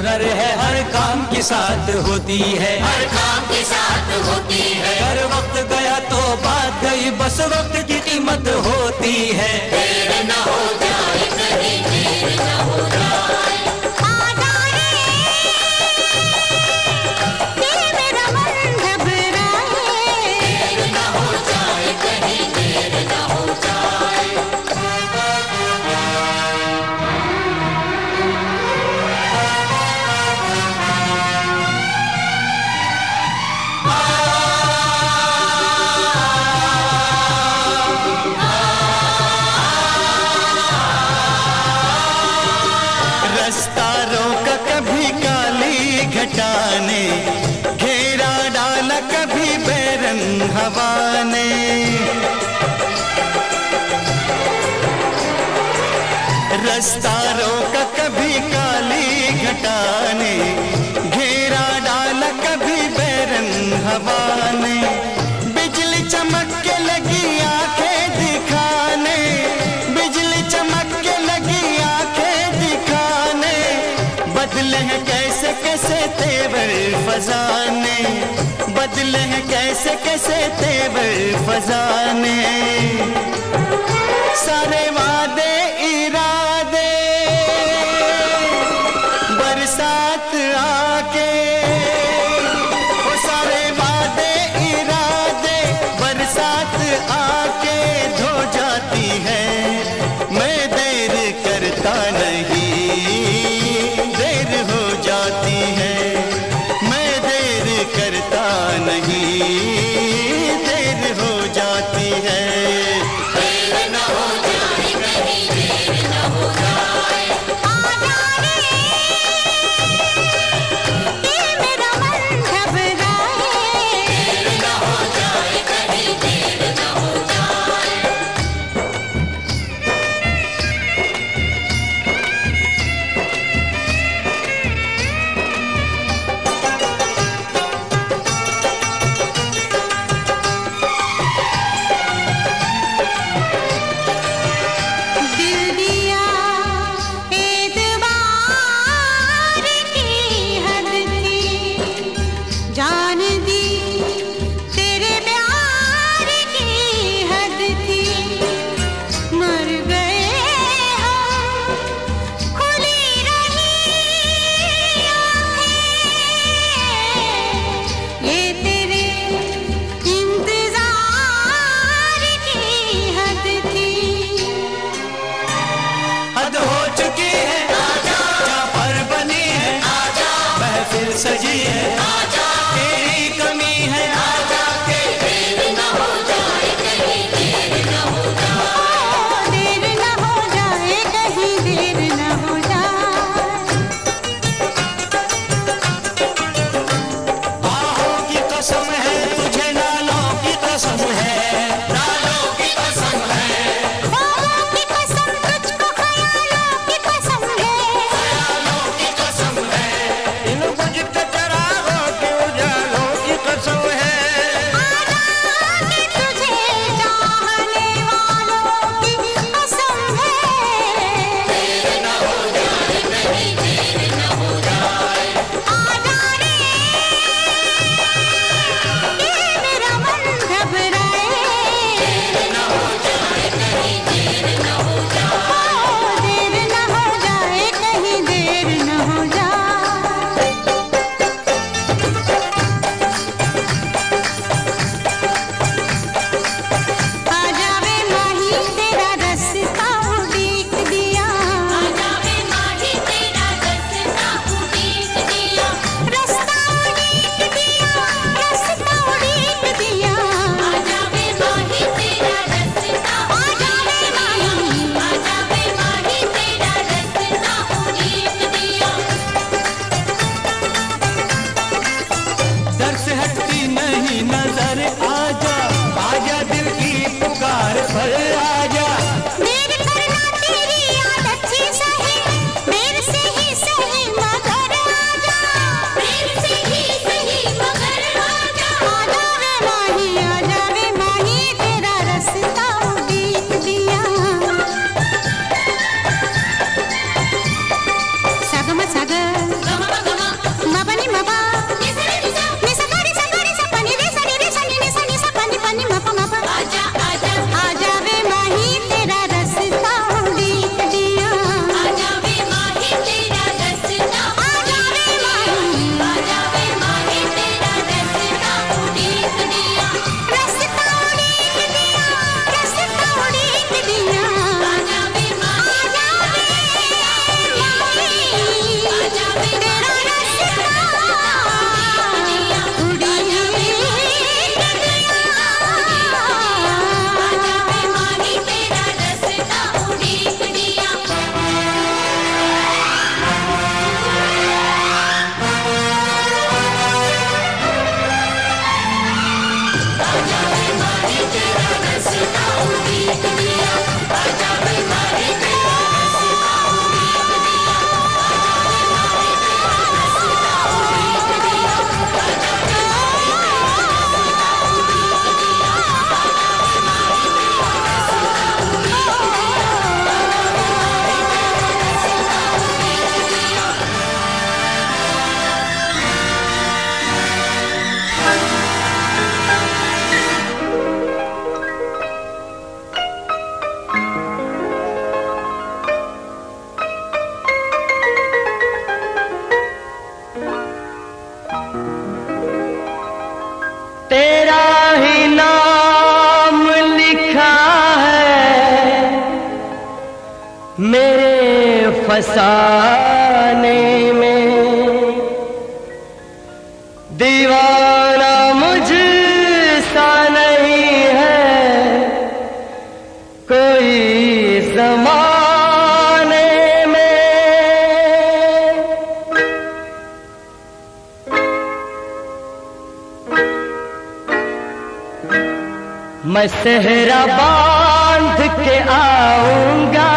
हुनर है हर काम के साथ होती है, हर काम के साथ होती है। अगर वक्त गया तो बात गई, बस वक्त की कीमत होती है। देर न हो जाए कहीं, देर न हो जाए। घटाने घेरा डाला कभी बैरंग हवा ने, रास्ता रोका कभी काली घटाने, घेरा डाला कभी बैरंग हवा ने। बिजली चमक के लगी आंखें दिखाने, बिजली चमक के लगी आंखें दिखाने, बदले हैं कैसे कैसे तेवर फजाने, बदले हैं कैसे कैसे तेवर फजाने। सारे वादे इरादे बरसात आके, वो सारे वादे इरादे बरसात आके धो जाती है। मैं देर करता नहीं, देर हो जाती है। मैं देर करता नहीं, देर हो जाती है। देर न हो जाए कहीं, देर न हो जाए। मेरा मन घबराए, देर न हो जाए कहीं, देर न हो जाए। दिल दिया एतबार की हद थी, जान दी तेरे प्यार की हद थी। मर गए हम, खुली रही आँखें, ये तेरे इंतजार की हद थी। हद हो चुकी है, जहाँ पर बनी है, महफिल सजी है, तेरी कमी है, देर न हो जाए कहीं, देर न हो जाए। देर न हो जाए कहीं, देर न हो जाए। बाहों की कसम है तुझे, नालों की कसम है, नालों की कसम है, ख्वाबों की कसम तुझको, ख्यालों की कसम है, ख्यालों की कसम है, इन बुझते चरागों के उजालों की कसम है। आजादी तुझे चाहने वालों की कसम है। देर न हो जाए कहीं, देर न हो जाए। आजा रे, ये मेरा मन घबराए, देर न हो जाए कहीं, देर न हो जाए। देर न हो जाए कहीं, देर न हो जाए। आ जावे माही तेरा रास्ता उड़ीक दिया, आ जावे माही तेरा रास्ता उड़ीक दिया, रास्ता उड़ीक दिया, रास्ता उड़ीक दिया। आ जावे माही तेरा रास्ता, आ जावे माही, आ जावे माही तेरा रास्ता उड़ीक दिया। दर से हटती नहीं नजर, आजा आजा दिल की पुकार पर आजा। देर करना तेरी आदत ही सही, देर से ही सही मगर आजा, देर से ही सही मगर आजा। आ जावे माही तेरा रास्ता उड़ीक दिया। सगम सग मेरे फसाने में दीवाना मुझसा नहीं है कोई ज़माने में। मैं सेहरा बांध के आऊंगा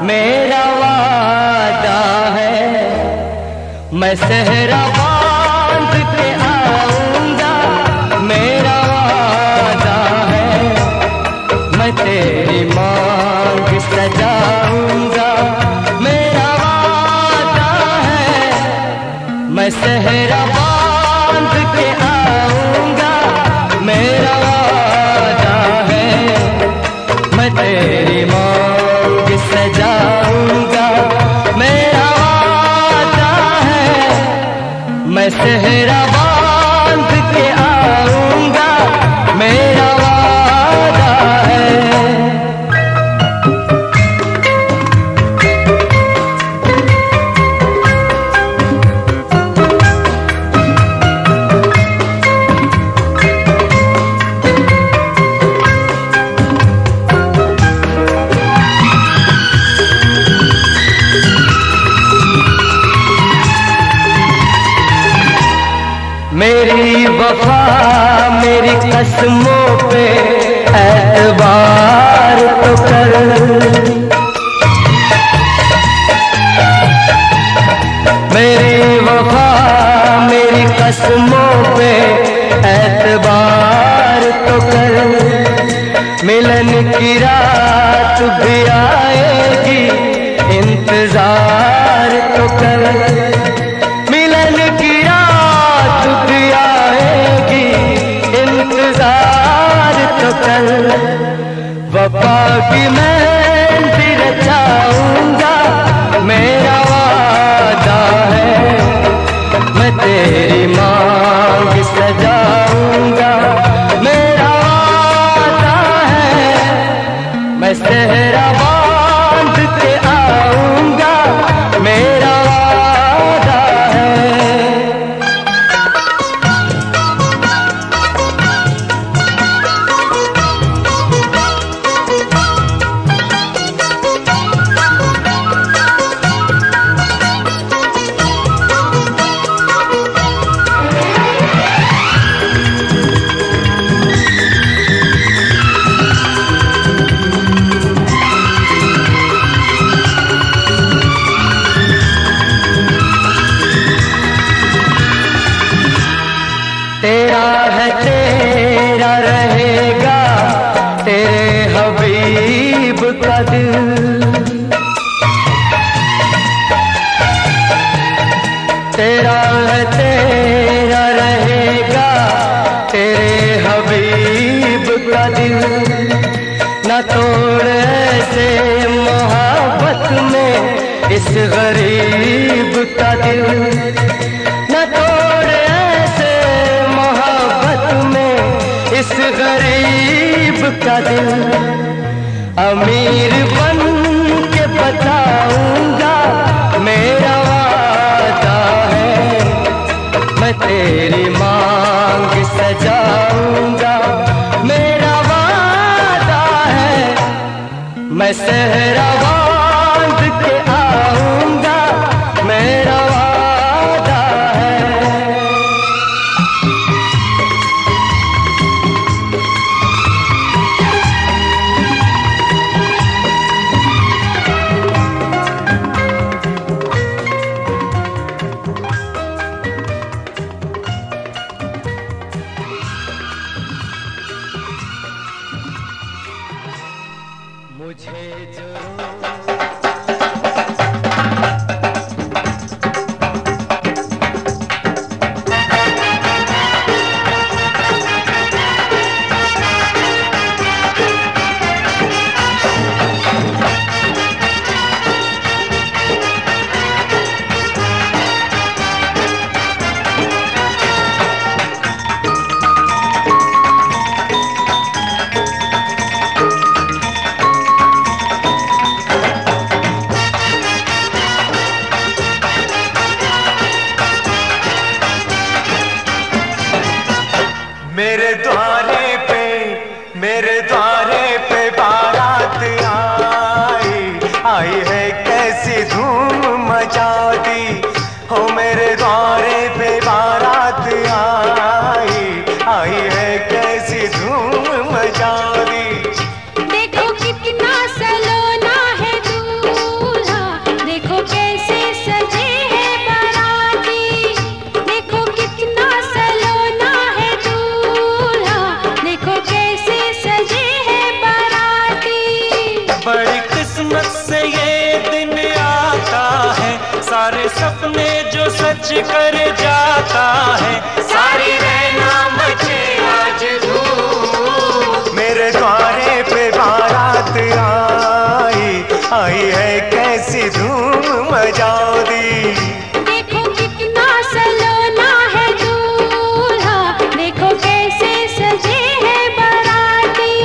मेरा वादा है। मैं सेहरा बांध के आऊंगा मेरा वादा है। मैं तेरी मांग सजाऊंगा मेरा वादा है। मैं सेहरा बांध के आऊंगा मेरा वादा है। मैं तेरी मांग सजाऊंगा मेरा वादा है। मैं सेहरा बांध के आऊंगा मेरा वादा है। मेरी वफा मेरी कसमों पे एतबार तो कर। मेरी वफा मेरी कसमों पे एतबार तो कर। मिलन की रात भी आएगी इंतजार तो कर। मिलन की भी आएगी इंतजार तो कर। वफा की मेहंदी रचाऊंगा मेरा वादा है। मैं तेरी मांग सजाऊंगा मेरा वादा है। मैं सेहरा बांध के आऊंगा मेरा वादा है। तेरा है तेरा रहेगा तेरे हबीब का दिल। तेरा है तेरा रहेगा तेरे हबीब का दिल। न तोड़ ऐसे मोहब्बत में इस गरीब का दिल। न तोड़ ऐसे मोहब्बत में इस गरीब का दिल। अमीर बन के बताऊंगा मेरा वादा है। मैं तेरी मांग सजाऊंगा मेरा वादा है। मैं सेहरा बांध के आऊंगा मेरा वादा है। मुझे जो बड़ी किस्मत से ये दिन आता है, सारे सपने जो सच कर जाता है। सारी रहना मचे आज धूम, मेरे द्वारे पे बारात आई, आई है कैसी धूम मचाओ दी। देखो कितना सलोना है दूल्हा, देखो कैसे सजे हैं बाराती।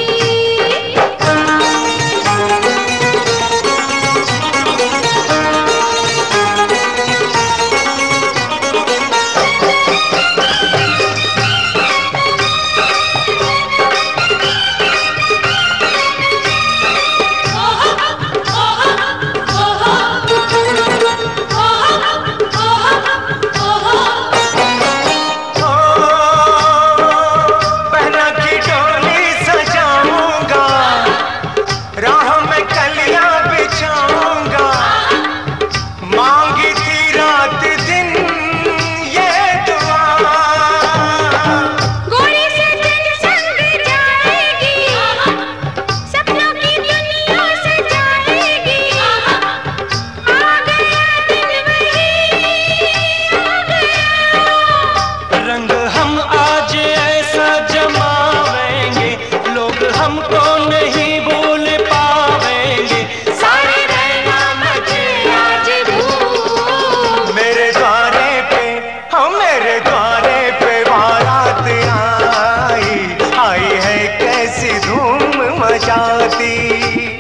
पहना की डोली सजाऊंगा, राह में कलियां बिछाऊंगा, मांगी थी रात दिन ये दुआ। गोरी से दिल संग जाएगी, सपनों की दुनिया सजाएगी। आ गया दिन वही आ गया। रंग हम आज ऐसा जमावेंगे, लोग हमको नहीं भूल पावेंगे। सारी रहना मचे आज धूम, मेरे द्वारे पे, हम मेरे द्वारे पे बारात आई, आई है कैसी धूम मचाती।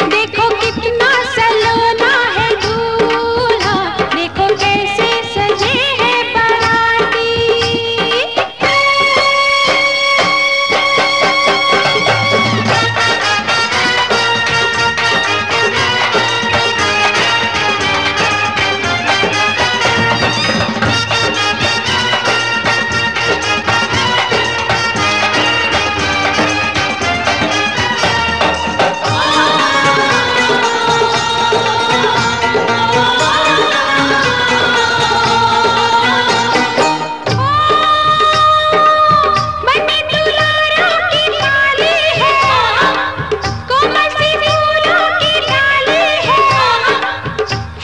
देखो कितना सलोना है दूल्हा, देखो कैसे सजे हैं बाराती। बनी दुलारों की थाली है, कोमल सी फूलों की डाली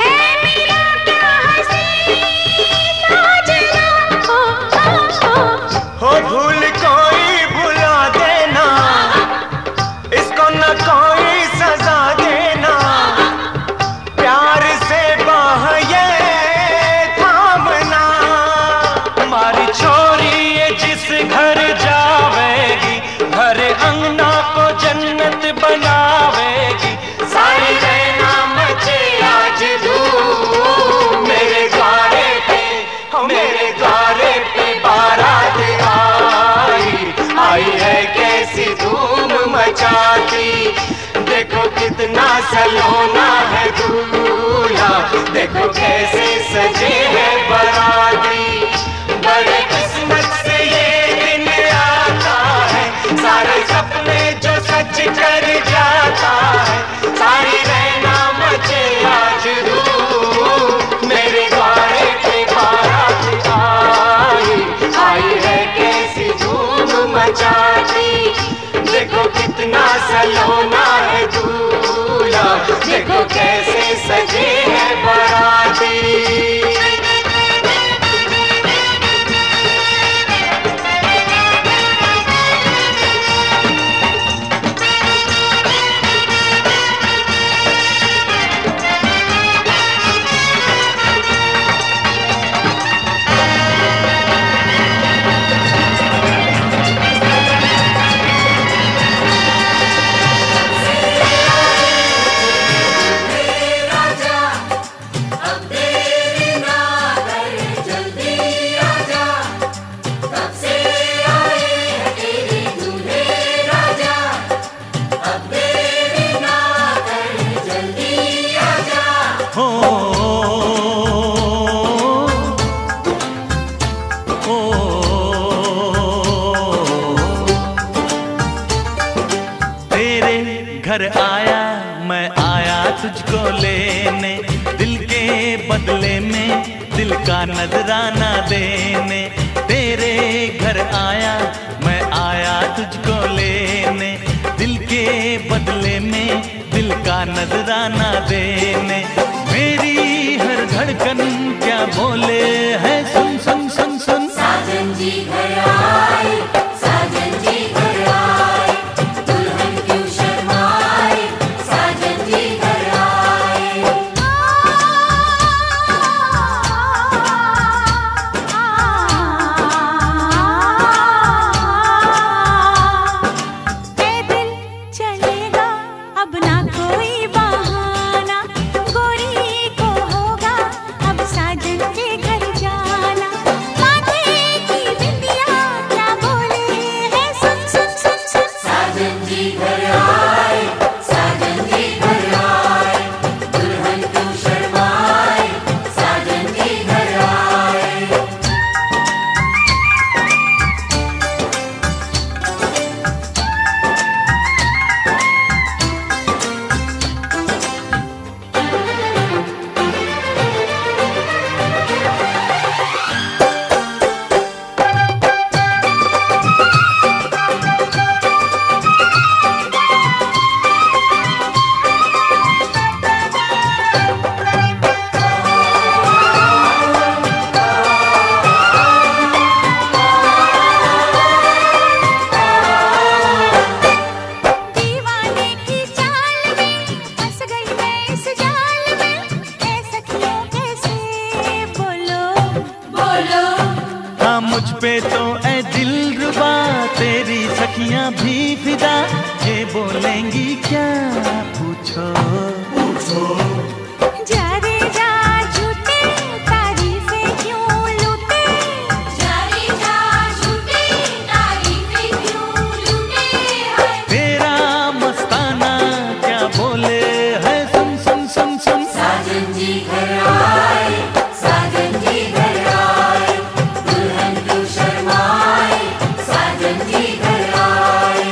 है मेरा क्या हंसी साजना। हो भूल कोई भुला देना, इसको न कोई सजा देना, प्यार से बाह ये थामना। हमारी छोरी ये जिस घर जावेगी, घर अंगना को जन्नत बनावेगी। सारी रहना मचे आज धूम, मेरे द्वारे पे, मेरे द्वारे पे बारात आई, आई है कैसी धूम मचाती। देखो कितना सलोना है दूल्हा, देखो कैसे सजे है बाराती। बड़े किस्मत से ये दिन आता है, सारे सपने जो सच कर जाता है। सारी रहना मचे आज धूम, मेरे द्वारे पे बारात आई, आई है कैसी धूम मचाती। देखो कितना सलोना है दूल्हा, देखो कैसे सजे है बाराती। घर आया मैं आया तुझको लेने, दिल के बदले में दिल का नजराना देने। तेरे घर आया मैं आया तुझको लेने, दिल के बदले में दिल का नजराना देने। मेरी हर धड़कन क्या बोले है, सुन सुन सुन सुन। साजन जी घर आए, साजन जी घर आए, दुल्हन क्यों शर्माए, साजन जी घर आए। पैदल चलेगा अब ना कोई बहाना, गोरी को होगा अब साजन के घर जाना। माथे की बिंदिया क्या बोले है, सुन सुन सुन सुन। साजन जी घर आए, साजन जी घर आए, दुल्हन क्यों शर्माए, साजन जी घर आए। दीवाने की चाल में फंस गई मैं इस जाल में, ऐ सखियों कैसे बोलो बोलो हाँ मुझ पे तो ऐ दिलरुबा तेरी सखियां भी फिदा, ये बोलेंगी क्या पूछो। जा रे जा झूठे तारीफें क्यों लूटे, जा रे जा झूठे तारीफें क्यों लूटे हैं। तेरा मस्ताना क्या बोले है, सुन सुन सुन सुन। साजन जी घर आए, साजन जी घर आए, दुल्हन क्यों शर्माए, साजन जी घर आए।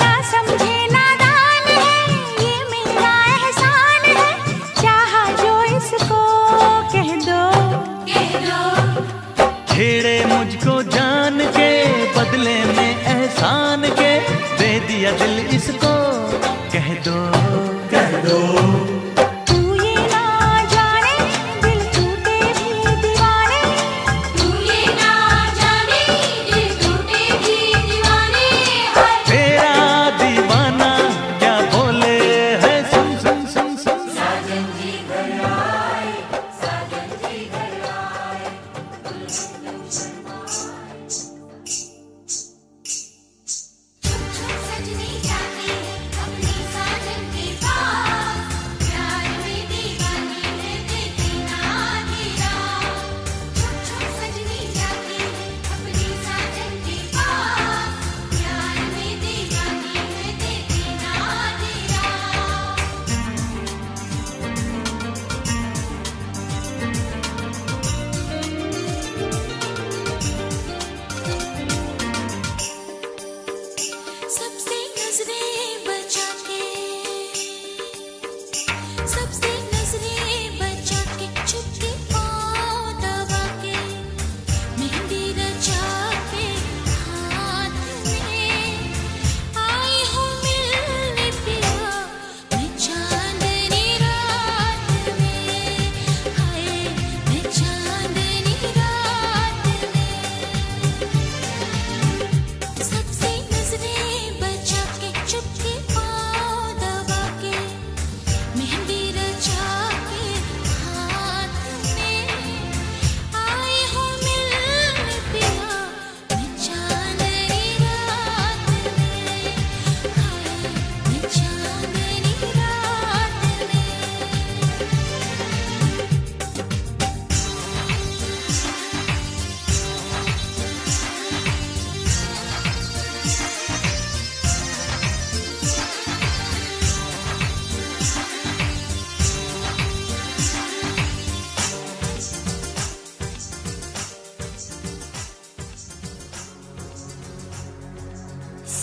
ना समझे नादान है ये मेरा एहसान है, चाहा जो इसको कह दो कह दो छेड़े मुझको जान के बदले में एहसान के, दे दिया दिल इसको कह दो। तू ये ना जाने दिल टूटे भी दीवाने, तू ये ना जाने दिल टूटे भी दीवाने हैं। तेरा दीवाना क्या बोले है, सुन सुन सुन सुन। साजन जी घर आए, साजन जी घर आए, दुल्हन क्यों शर्माए। सजनी जाती है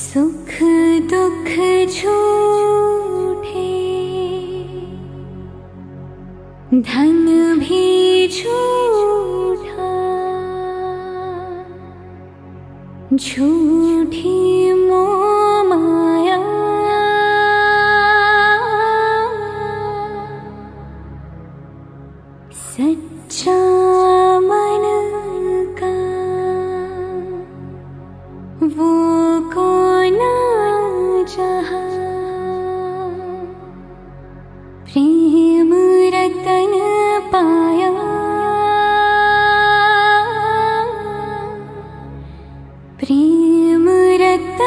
सुख दुख झूठे, धन भी झूठा, झूठी मोह माया, सच्चा मन का वो कौन जहाँ, प्रेम रतन पाया, प्रेम रतन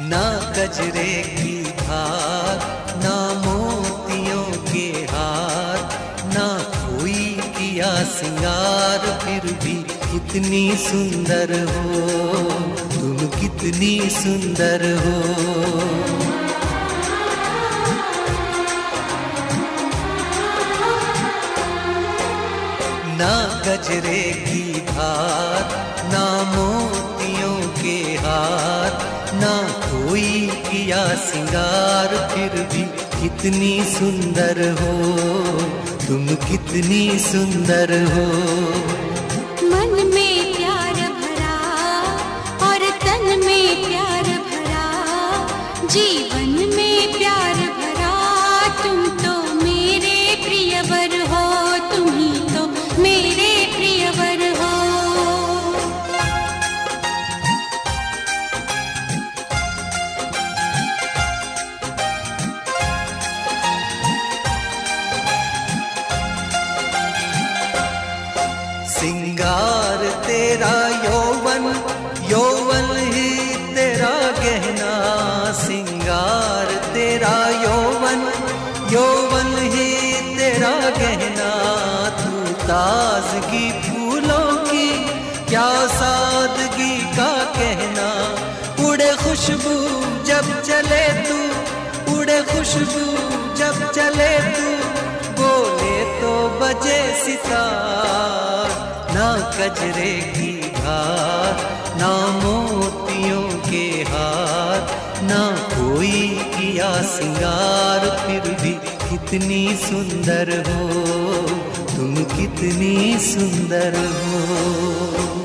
ना गजरे की धार, ना मोतियों के हार, ना कोई किया सिंगार, फिर भी कितनी सुंदर हो तुम, कितनी सुंदर हो। ना गजरे की धार, ना मोतियों के हार, ना कोई किया सिंगार, फिर भी कितनी सुंदर हो तुम, कितनी सुंदर हो। मन में प्यार भरा और तन में प्यार भरा, जीवन में प्यार भरा, तुम तो मेरे प्रियवर हो, तुम ही तो मेरे प्रियवर हो। सिंगार तेरा यौवन, यौवन ही तेरा गहना, सिंगार तेरा यौवन, यौवन ही तेरा गहना। तू ताजगी फूलों की, क्या सादगी का कहना। उड़े खुशबू जब चले तू, उड़े खुशबू जब चले तू, बोले तो बजे सितार। ना गजरे की धार, ना मोतियों के हार, ना कोई किया सिंगार, फिर भी कितनी सुंदर हो तुम, कितनी सुंदर हो।